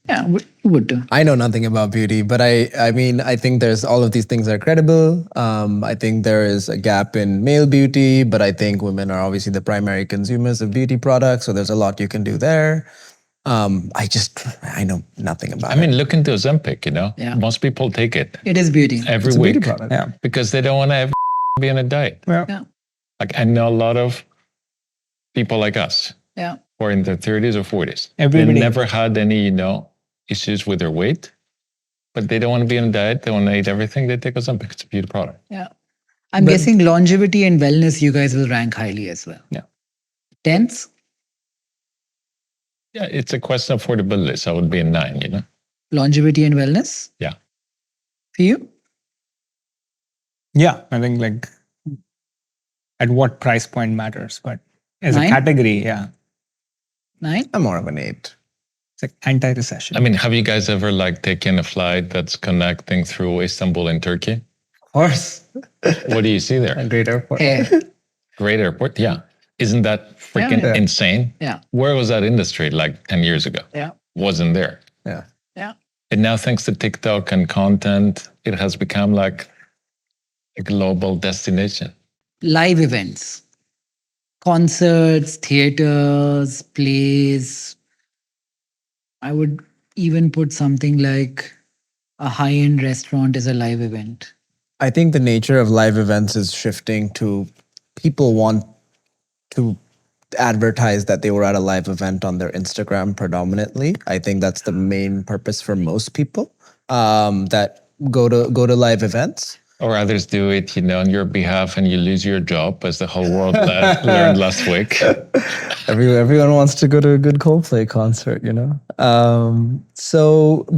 Yeah, you would do. I know nothing about beauty, but I mean, I think there's all of these things are credible. I think there is a gap in male beauty, but I think women are obviously the primary consumers of beauty products. So there's a lot you can do there. I know nothing about I it. mean, look into Ozempic, you know? Yeah. Most people take it It is beauty. every It's a beauty week product. Yeah. because they don't want to ever be on a diet. Yeah. Yeah. Like I know a lot of people like us Yeah. who are in their 30s or 40s. Everybody- They never had any, issues with their weight, but they don't want to be on a diet. They want to eat everything. They take Ozempic. It's a beauty product. Yeah. I'm But- guessing longevity and wellness you guys will rank highly as well. Yeah. Tense? Yeah, it's a question of affordability. So it would be a 9, you know? Longevity and wellness? Yeah. For you? Yeah, I think like at what price point matters, but as 9? a category, yeah, 9? I'm more of an 8. it's like anti-recession. I mean, have you guys ever taken a flight that's connecting through Istanbul and Turkey? Of course. What do you see there? A great airport. Hey. Great airport. Yeah. Isn't that freaking Yeah. insane? Yeah. Where was that industry 10 years ago? Yeah. Wasn't there. Yeah. Yeah. And now, thanks to TikTok and content, it has become like a global destination. Live events. Concerts, theaters, plays. I would even put something like a high-end restaurant is a live event. I think the nature of live events is shifting to people want to advertise that they were at a live event on their Instagram predominantly. I think that's the main purpose for most people that go to live events. Or others do it, on your behalf, and you lose your job, as the whole world learned last week. Everyone wants to go to a good Coldplay concert,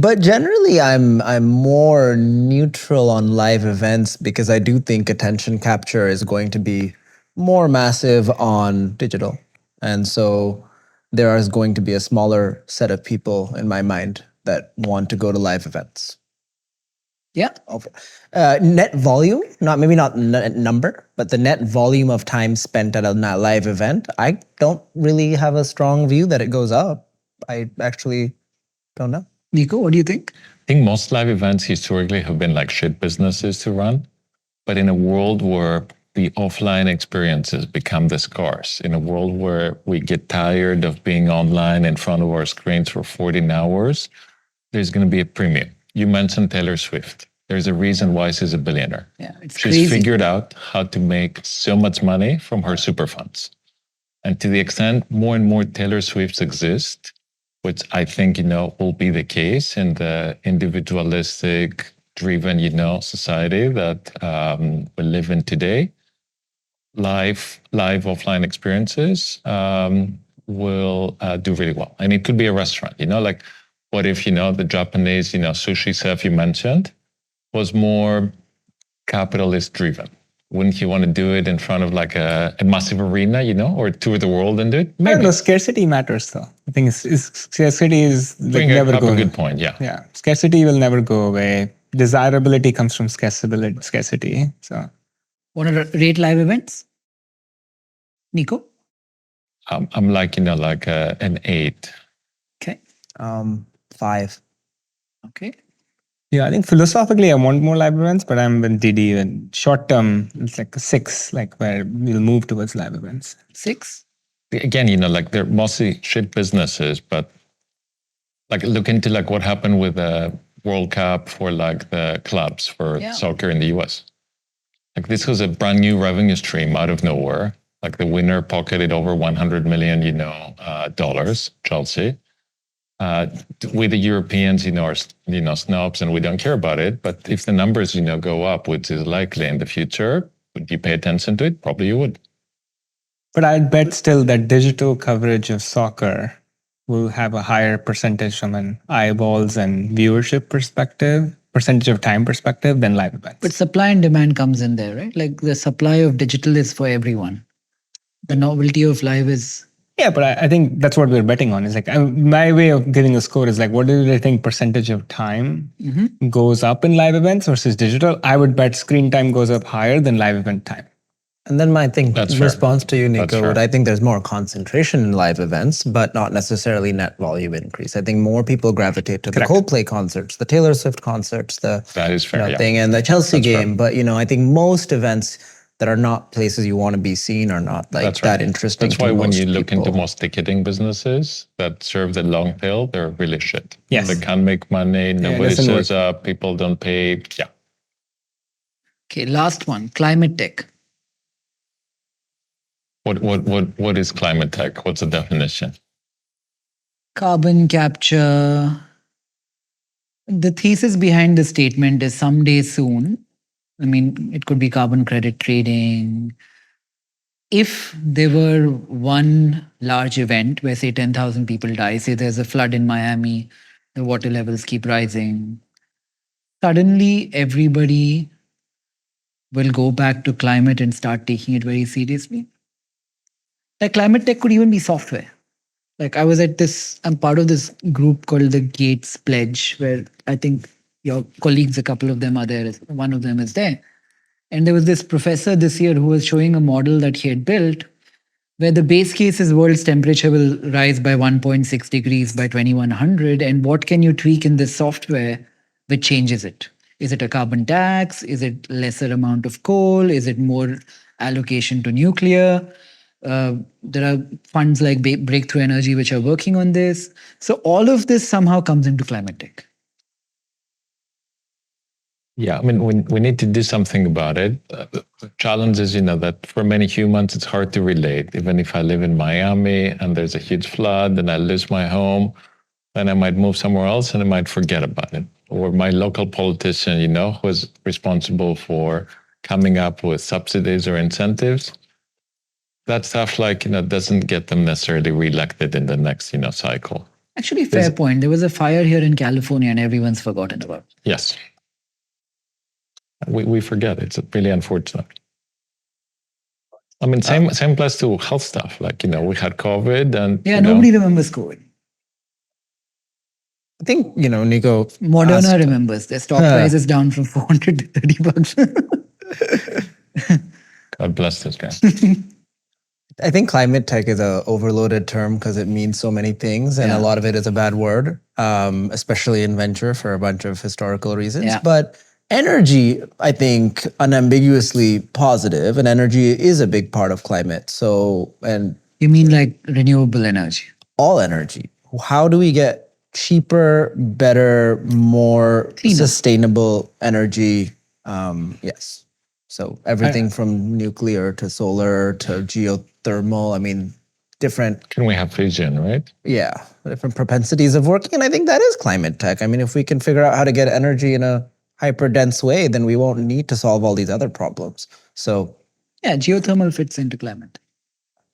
But generally, I'm more neutral on live events because I do think attention capture is going to be more massive on digital, and so there is going to be a smaller set of people in my mind that want to go to live events. Yeah. Net volume, maybe not net number, but the net volume of time spent at a live event, I don't really have a strong view that it goes up. I actually don't know. Nico, what do you think? I think most live events historically have been like shit businesses to run. But in a world where the offline experiences become the scarce, in a world where we get tired of being online in front of our screens for 14 hours, there's going to be a premium. You mentioned Taylor Swift. There's a reason why she's a billionaire. Yeah, it's She's crazy. figured out how to make so much money from her super funds. And to the extent more and more Taylor Swifts exist, which I think, will be the case in the individualistic driven, society that we live in today, live offline experiences will do really well. And it could be a restaurant, what if, the Japanese, sushi chef you mentioned was more capitalist driven? Wouldn't you want to do it in front of like a massive arena, or tour the world and do it? I don't know. Scarcity matters, though. I think scarcity is never up going. a good point, yeah. Yeah, scarcity will never go away. Desirability comes from scarcity. So, Want to rate live events? Nico? I'm like, an 8. Okay. 5. Okay. yeah, I think philosophically I want more live events, but I'm with Didi. And short term, it's like a 6, like where we'll move towards live events. 6. Again, they're mostly shit businesses, but look into what happened with the World Cup for the clubs for soccer in the US. This was a brand new revenue stream out of nowhere. The winner pocketed over $100 million, dollars, Chelsea. We the Europeans, are snobs and we don't care about it. But if the numbers, go up, which is likely in the future, would you pay attention to it? Probably you would. But I'd bet still that digital coverage of soccer will have a higher percentage from an eyeballs and viewership perspective, percentage of time perspective than live events. But supply and demand comes in there, right? The supply of digital is for everyone. The novelty of live is Yeah, but I think that's what we're betting on. Is like my way of giving a score is like, what do I think percentage of time goes up in live events versus digital? I would bet screen time goes up higher than live event time. And then my thing That's fair. response to you, That's Nico, fair. would I think there's more concentration in live events, but not necessarily net volume increase. I think more people gravitate to the Correct. Coldplay concerts, the Taylor Swift concerts, the That is fair. Yeah. thing, and the Chelsea That's fair. game. But I think most events that are not places you want to be seen are not like That's that right. interesting. That's why to when most you look into people. most ticketing businesses that serve the long tail, they're really shit. Yes. They can't make money. Nobody doesn't shows work. up. People don't pay. Yeah. Okay, last one, climate tech. What is climate tech? What's the definition? Carbon capture. The thesis behind the statement is someday soon. I mean, it could be carbon credit trading. If there were one large event where, say, 10,000 people die, say there's a flood in Miami, the water levels keep rising, suddenly everybody will go back to climate and start taking it very seriously. Like climate tech could even be software. Like I was at this, I'm part of this group called the Gates Pledge, where I think your colleagues, a couple of them are there. One of them is there. And there was this professor this year who was showing a model that he had built where the base case is world's temperature will rise by 1.6 degrees by 2100. And what can you tweak in this software which changes it? Is it a carbon tax? Is it lesser amount of coal? Is it more allocation to nuclear? There are funds like Breakthrough Energy which are working on this. So all of this somehow comes into climate tech. Yeah, I mean, we need to do something about it. The challenge is, that for many humans, it's hard to relate. Even if I live in Miami and there's a huge flood and I lose my home, then I might move somewhere else and I might forget about it. Or my local politician, who is responsible for coming up with subsidies or incentives, that stuff doesn't get them necessarily reelected in the next, cycle. Actually, fair point. There was a fire here in California and everyone's forgotten about it. Yes. We forget. It's really unfortunate. I mean, same applies to health stuff. Like, we had COVID and nobody remembers COVID. I think, Nico. Moderna remembers. Their stock price is down from 400 to 30 bucks. God bless this guy. I think climate tech is a overloaded term because it means so many things, and a lot of it is a bad word, especially in venture for a bunch of historical reasons. Yeah. But energy, I think, unambiguously positive, and energy is a big part of climate. So, and You mean like renewable energy? all energy. How do we get cheaper, better, more Cleaner. sustainable energy? Yes. So everything from nuclear to solar to geothermal. I mean, different. Can we have fission, right? Yeah, different propensities of working. And I think that is climate tech. I mean, if we can figure out how to get energy in a hyper dense way, then we won't need to solve all these other problems. So, Yeah, geothermal fits into climate.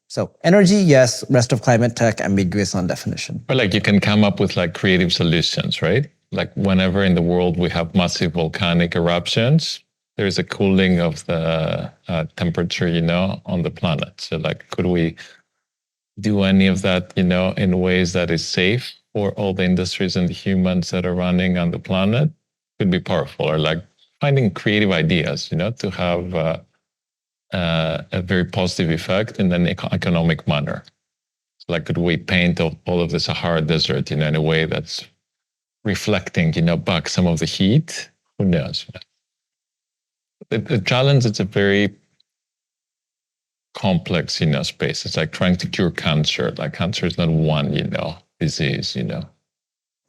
so energy, yes. Rest of climate tech, ambiguous on definition. Or like you can come up with like creative solutions, right? Like whenever in the world we have massive volcanic eruptions, there is a cooling of the temperature, on the planet. So like, could we do any of that, in ways that is safe for all the industries and the humans that are running on the planet? Could be powerful. Or like finding creative ideas, to have a very positive effect in an economic manner. So like, could we paint all of the Sahara Desert, in a way that's reflecting, back some of the heat? Who knows? The challenge, it's a very complex, space. It's like trying to cure cancer. Like cancer is not one, disease,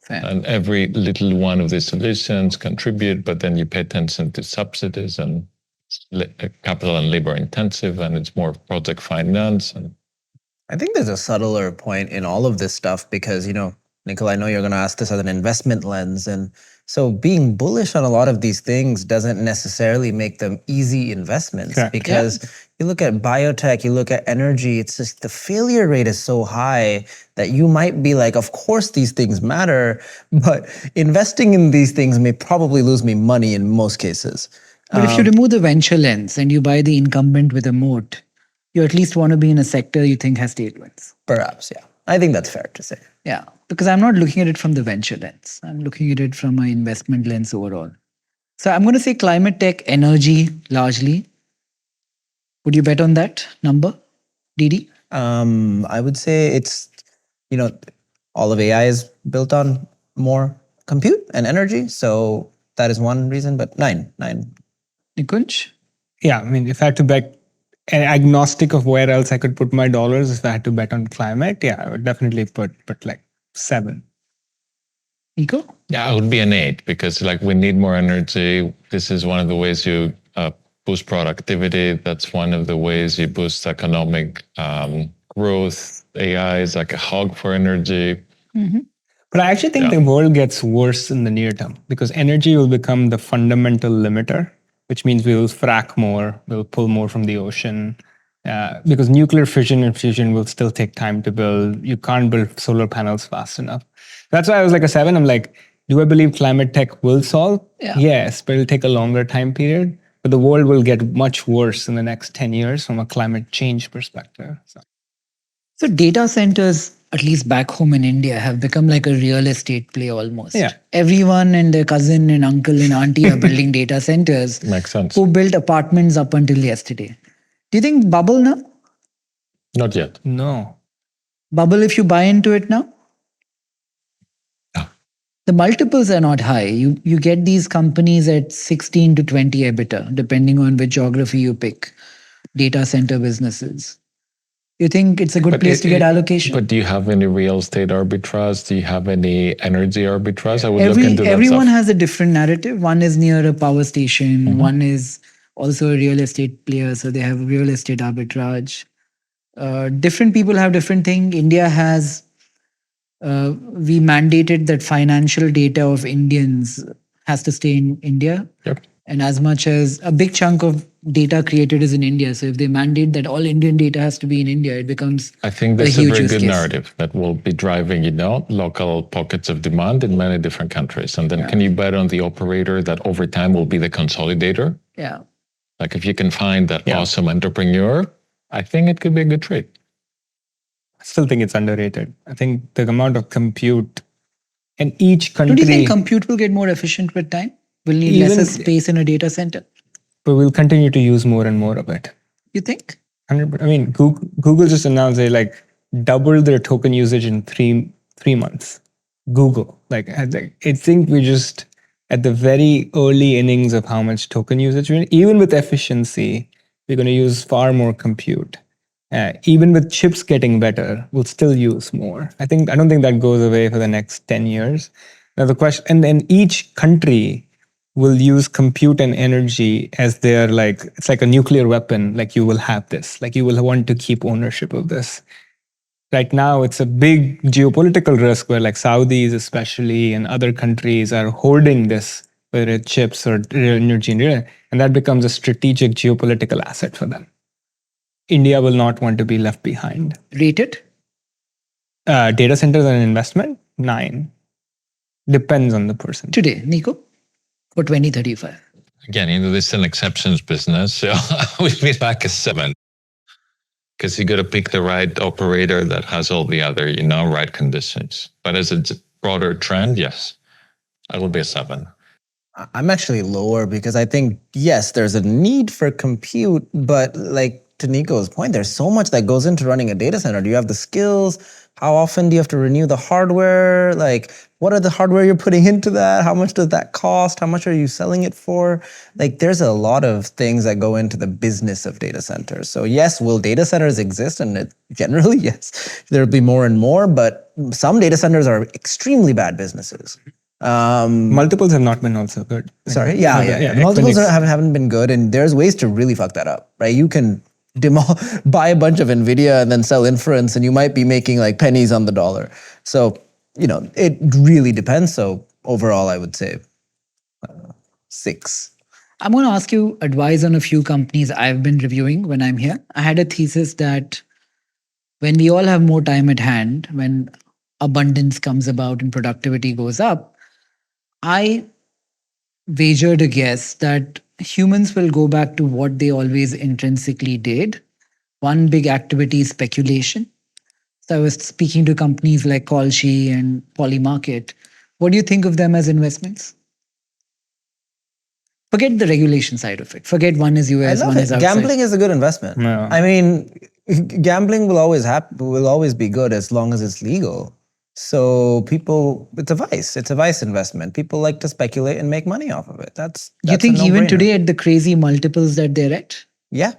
Fair. And every little one of these solutions contribute, but then you pay attention to subsidies and capital and labor intensive, and it's more project finance. And I think there's a subtler point in all of this stuff because, Nikhil, I know you're going to ask this as an investment lens. And so being bullish on a lot of these things doesn't necessarily make them easy investments. Correct. Because you look at biotech, you look at energy, it's just the failure rate is so high that you might be like, of course these things matter, but investing in these things may probably lose me money in most cases. But if you remove the venture lens and you buy the incumbent with a moat, You at least want to be in a sector you think has tailwinds. Perhaps, yeah. I think that's fair to say. Yeah, because I'm not looking at it from the venture lens. I'm looking at it from my investment lens overall. So I'm going to say climate tech, energy largely. Would you bet on that number, Didi? I would say it's, you know, all of AI is built on more compute and energy. So that is one reason, but nine. Nikunj? Yeah, I mean, if I had to bet, and agnostic of where else I could put my dollars, if I had to bet on climate, yeah, I would definitely put like 7. Nico? Yeah, it would be an 8 because like we need more energy. This is one of the ways you boost productivity. That's one of the ways you boost economic growth. AI is like a hog for energy. But I actually think Yeah. the world gets worse in the near term because energy will become the fundamental limiter, which means we will frack more, we'll pull more from the ocean. Because nuclear fission and fusion will still take time to build. You can't build solar panels fast enough. That's why I was like a 7. I'm like, do I believe climate tech will solve? Yeah. Yes, but it'll take a longer time period. But the world will get much worse in the next 10 years from a climate change perspective. So data centers, at least back home in India, have become like a real estate play almost. Yeah. Everyone and their cousin and uncle and auntie are building data centers. Makes sense. Who built apartments up until yesterday. Do you think bubble now? Not yet. No. Bubble if you buy into it now? Yeah. The multiples are not high. You get these companies at 16 to 20 EBITDA, depending on which geography you pick. Data center businesses. You think it's a good place to get allocation? But do you have any real estate arbitrage? Do you have any energy arbitrage? I would look into that Everyone stuff. has a different narrative. One is near a power station. One is also a real estate player, so they have real estate arbitrage. Different people have different thing. India has we mandated that financial data of Indians has to stay in India. Yep. And as much as a big chunk of data created is in India, so if they mandate that all Indian data has to be in India, it becomes I think a that's a huge very use good case. narrative that will be driving, local pockets of demand in many different countries. And then can you bet on the operator that over time will be the consolidator? Yeah. Like if you can find that awesome entrepreneur, I think it could be a good trade. I still think it's underrated. I think the amount of compute and each country. Don't you think compute will get more efficient with time? We'll need lesser space in a data center. But we'll continue to use more and more of it. You think? 100%. I mean, Google just announced they like doubled their token usage in three months. Google, I think we're just at the very early innings of how much token usage. Even with efficiency, we're going to use far more compute. Even with chips getting better, we'll still use more. I don't think that goes away for the next 10 years. Now the question, and then each country will use compute and energy as their it's like a nuclear weapon. Like you will have this, like you will want to keep ownership of this. Right now, it's a big geopolitical risk where Saudis especially and other countries are holding this, whether it's chips or energy, and that becomes a strategic geopolitical asset for them. India will not want to be left behind. Rate it? Data centers are an investment? 9. Depends on the person. Today, Nico? For 2035. Again, this is an exceptions business. So I would be like a 7. Because you got to pick the right operator that has all the other, right conditions. But as a broader trend, yes, I would be a 7. I'm actually lower because I think, yes, there's a need for compute, but to Nico's point, there's so much that goes into running a data center. Do you have the skills? How often do you have to renew the hardware? What are the hardware you're putting into that? How much does that cost? How much are you selling it for? There's a lot of things that go into the business of data centers. So yes, will data centers exist? And generally, yes, there'll be more and more, but some data centers are extremely bad businesses. Multiples have not been also good. Sorry, yeah. Multiples haven't been good, and there's ways to really fuck that up, right? You can buy a bunch of NVIDIA and then sell inference, and you might be making pennies on the dollar. So, it really depends. So overall, I would say 6. I'm going to ask you advice on a few companies I've been reviewing when I'm here. I had a thesis that when we all have more time at hand, when abundance comes about and productivity goes up, I wagered a guess that humans will go back to what they always intrinsically did, One big activity is speculation. So I was speaking to companies like Colshi and Polymarket. What do you think of them as investments? Forget the regulation side of it. Forget one is I US, love one it. is outside. Gambling is a good investment. Yeah. I mean, gambling will always be good as long as it's legal. So people, it's a vice. It's a vice investment. People like to speculate and make money off of it. That's You a think even no-brainer. today at the crazy multiples that they're at? Yeah,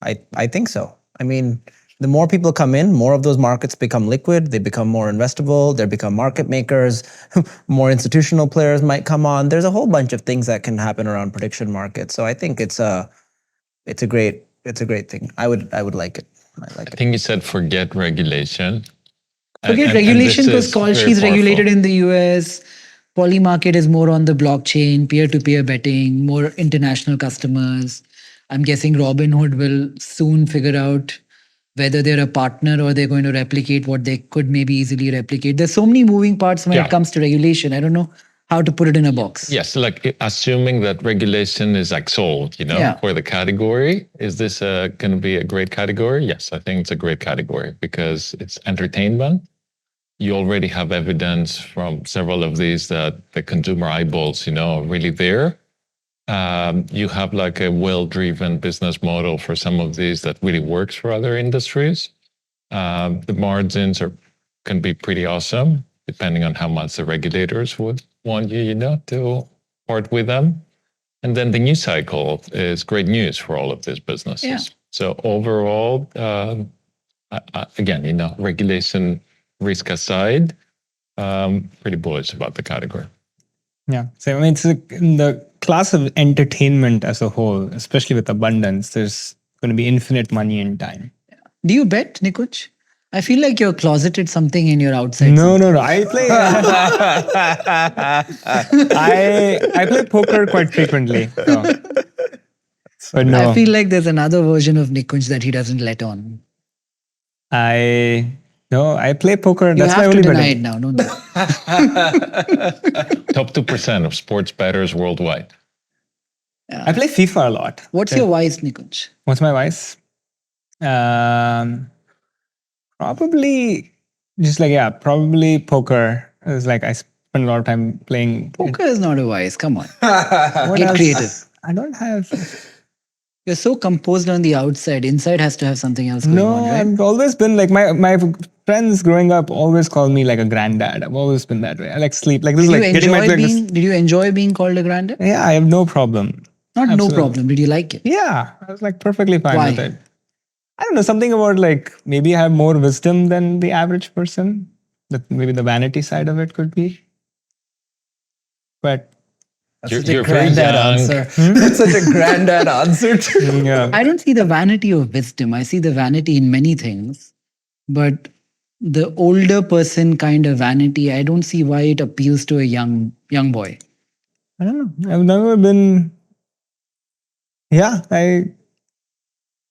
I think so. I mean, the more people come in, more of those markets become liquid. They become more investable. They become market makers. More institutional players might come on. There's a whole bunch of things that can happen around prediction markets. So I think it's a great thing. I would like it. I like I it. think you said forget regulation. Forget And regulation this because is very Colshi is regulated powerful. in the US. Polymarket is more on the blockchain, peer-to-peer betting, more international customers. I'm guessing Robinhood will soon figure out whether they're a partner or they're going to replicate what they could maybe easily replicate. There's so many moving parts when Yeah. it comes to regulation. I don't know how to put it in a box. Yes, like assuming that regulation is like sold, Yeah. for the category. Is this going to be a great category? Yes, I think it's a great category because it's entertainment. You already have evidence from several of these that the consumer eyeballs, are really there. You have like a well-driven business model for some of these that really works for other industries. The margins can be pretty awesome, depending on how much the regulators would want you, to part with them. And then the news cycle is great news for all of these businesses. Yeah. So overall, again, regulation risk aside, pretty bullish about the category. Yeah. So I mean, it's in the class of entertainment as a whole, especially with abundance, there's going to be infinite money and time. Do you bet, Nikunj? I feel like you're closeted something and you're outside. No. I play. I play poker quite frequently. So. But no, I feel like there's another version of Nikunj that he doesn't let on. I play poker. You That's my have to only deny betting. it now, don't you? Top 2% of sports bettors worldwide. I play FIFA a lot. What's your vice, Nikunj? What's my vice? Probably probably poker. It's like I spend a lot of time playing. Poker is not a vice. Come on. What Get else? creative. I don't have. You're so composed on the outside. Inside has to have something else going No, on, right? I've always been like my friends growing up always call me like a granddad. I've always been that way. I like sleep. Like this is like getting my Did you enjoy being called a granddad? Yeah, I have no problem. Not Absolutely. no problem. Did you like it? Yeah, I was like perfectly fine Why? with it. I don't know, something about like maybe I have more wisdom than the average person. That maybe the vanity side of it could be. But That's You're- such a you're very granddad young. answer. That's such a granddad answer. yeah, I don't see the vanity of wisdom. I see the vanity in many things. But the older person kind of vanity, I don't see why it appeals to a young boy. I don't know. I've never been. Yeah,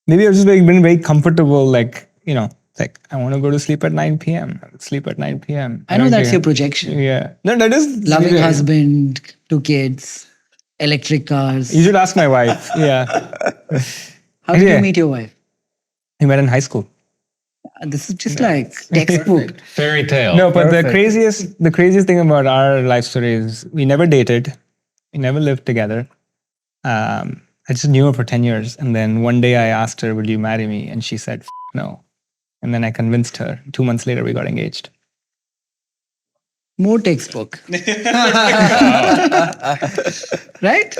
maybe I've just been very comfortable. Like like I want to go to sleep at 9 p.m. Sleep at 9 p.m. I know don't that's care. your projection. Yeah, no, that is Loving yeah. husband, 2 kids, electric cars. You should ask my wife. Yeah, How did Yeah. you meet your wife? we met in high school. This is just like textbook. Fairy tale. No, but the Perfect. craziest thing about our life story is we never dated, we never lived together. I just knew her for 10 years, and then one day I asked her, "Will you marry me?" And she said, "No." And then I convinced her. 2 months later, we got engaged. More textbook. Right?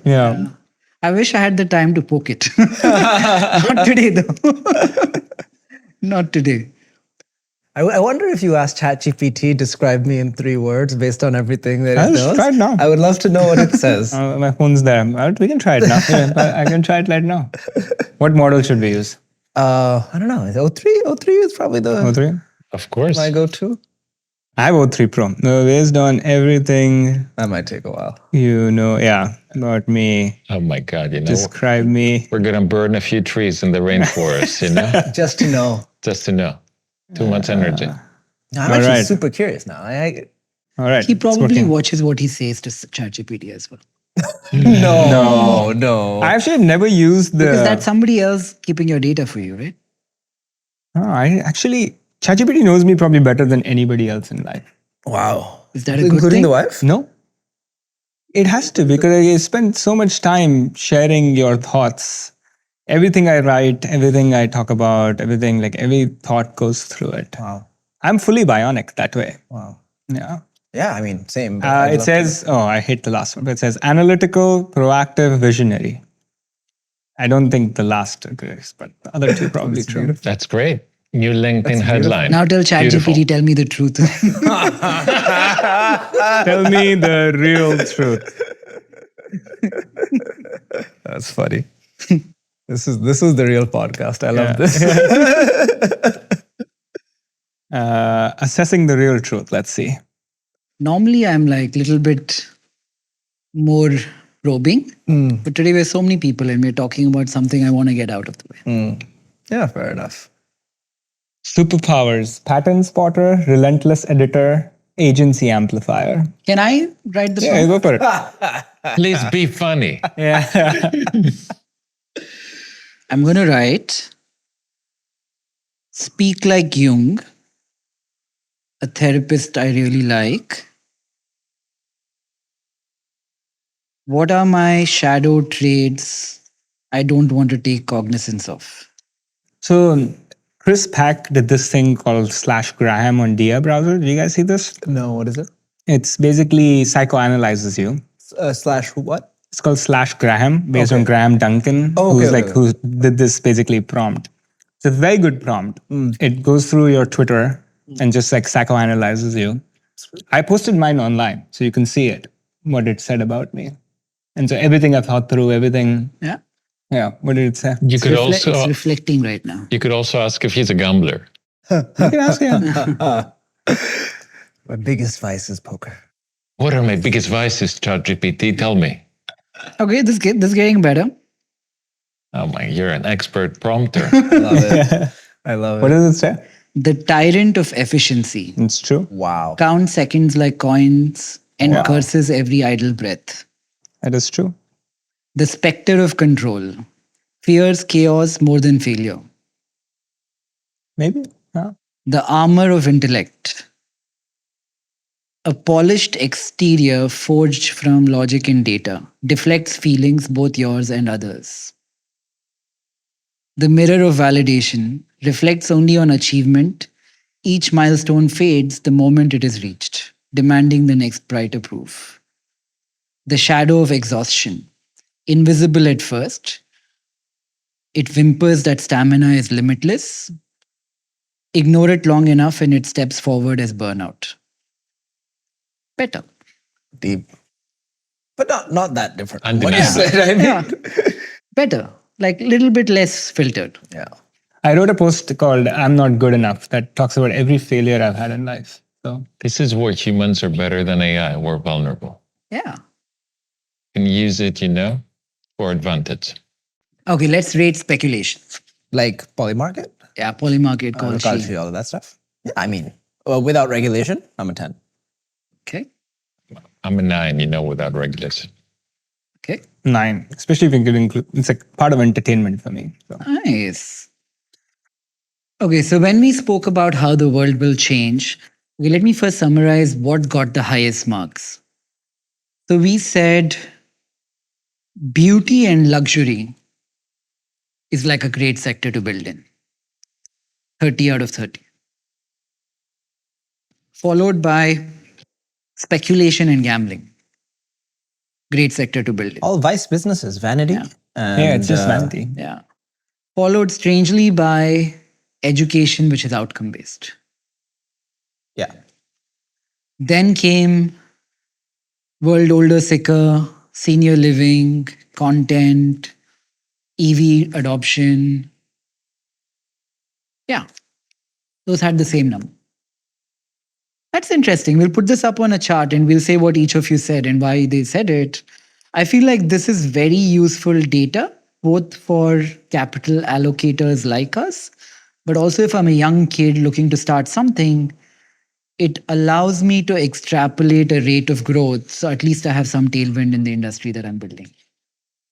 Yeah. I wish I had the time to poke it. Not today, though. Not today. I wonder if you asked ChatGPT, describe me in 3 words based on everything that it I'll knows. try it now. I would love to know what it says. My phone's there. We can try it now. Yeah, I can try it right now. What model should we use? I don't know. Is O3? O3 is probably the O3? Of course. my go-to. I have O3 Pro. No, based on everything That might take a while. about me. Oh my God, Describe me. we're going to burn a few trees in the rainforest, Just to know. just to know. Too much energy. I'm All actually right. super curious now. All right. He it's probably working. watches what he says to ChatGPT as well. No. I actually have never used the. Because that's somebody else keeping your data for you, right? I actually, ChatGPT knows me probably better than anybody else in life. Wow. Is that a good Including thing? the wife? No, it has to because I spend so much time sharing your thoughts. Everything I write, everything I talk about, everything like every thought goes through it. Wow. I'm fully bionic that way. Wow. Yeah. Yeah, I mean, same. But I'd It love says, oh, I hate the last one, but it says analytical, proactive, visionary. I don't think the last agrees, but the other two probably true. That's great. New LinkedIn beautiful. headline. Now tell Beautiful. ChatGPT, tell me the truth. Tell me the real truth. That's funny. This is the real podcast. I love Yeah. this. Assessing the real truth. Let's see. Normally, I'm like a little bit more probing. But today, we're so many people and we're talking about something I want to get out of the way. Yeah, fair enough. Superpowers: pattern spotter, relentless editor, agency amplifier. Can I write the Yeah, prompt? go for it. Please be funny. Yeah. I'm going to write speak like Jung, a therapist I really like. What are my shadow traits I don't want to take cognizance of? So Chris Pack did this thing called /Graham on Dia browser. Did you guys see this? No, what is it? It's basically psychoanalyzes you. Slash what? It's called /Graham based on Okay. Graham Duncan, Oh, okay, who's okay, like who did this basically prompt. It's a very good prompt. It goes through your Twitter and just like psychoanalyzes you. I posted mine online, so you can see it, what it said about me. And so everything I thought through, everything. Yeah. Yeah, what did it say? You could It's also reflecting right now. you could also ask if he's a gambler. You can ask him. My biggest vice is poker. What are my biggest vices, ChatGPT? Tell me. Okay, this is getting better. Oh my, you're an expert prompter. I love it. I love it. What does it say? The tyrant of efficiency. It's true. Wow. Counts seconds like coins and curses every idle breath. That is true. The specter of control. Fears chaos more than failure. Maybe. Yeah. The armor of intellect. A polished exterior forged from logic and data. Deflects feelings, both yours and others. The mirror of validation. Reflects only on achievement. Each milestone fades the moment it is reached, demanding the next brighter proof. The shadow of exhaustion. Invisible at first. It whimpers that stamina is limitless. Ignore it long enough and it steps forward as burnout. Better. Deep. But not that different. from What you Undeniable. said, I mean. Yeah. Better. Like a little bit less filtered. Yeah. I wrote a post called I'm Not Good Enough that talks about every failure I've had in life. So This is where humans are better than AI. We're vulnerable. Yeah. You can use it, for advantage. Okay, let's rate speculation. Like polymarket, Yeah, polymarket, call call sheet. sheet, all of that stuff. Yeah, I mean, without regulation, I'm a 10. Okay. I'm a 9, without regulation. Okay. 9, especially if you could include, it's like part of entertainment for me. So. Nice. Okay, so when we spoke about how the world will change, okay, let me first summarize what got the highest marks. So we said beauty and luxury is like a great sector to build in. 30 out of 30. Followed by speculation and gambling. Great sector to build in. All vice businesses, vanity. Yeah. Yeah, it's just vanity. Yeah. Followed strangely by education, which is outcome based. Yeah. Then came world older sicker, senior living, content, EV adoption. Yeah, those had the same number. That's interesting. We'll put this up on a chart and we'll say what each of you said and why they said it. I feel like this is very useful data, both for capital allocators like us, but also if I'm a young kid looking to start something, it allows me to extrapolate a rate of growth. So at least I have some tailwind in the industry that I'm building.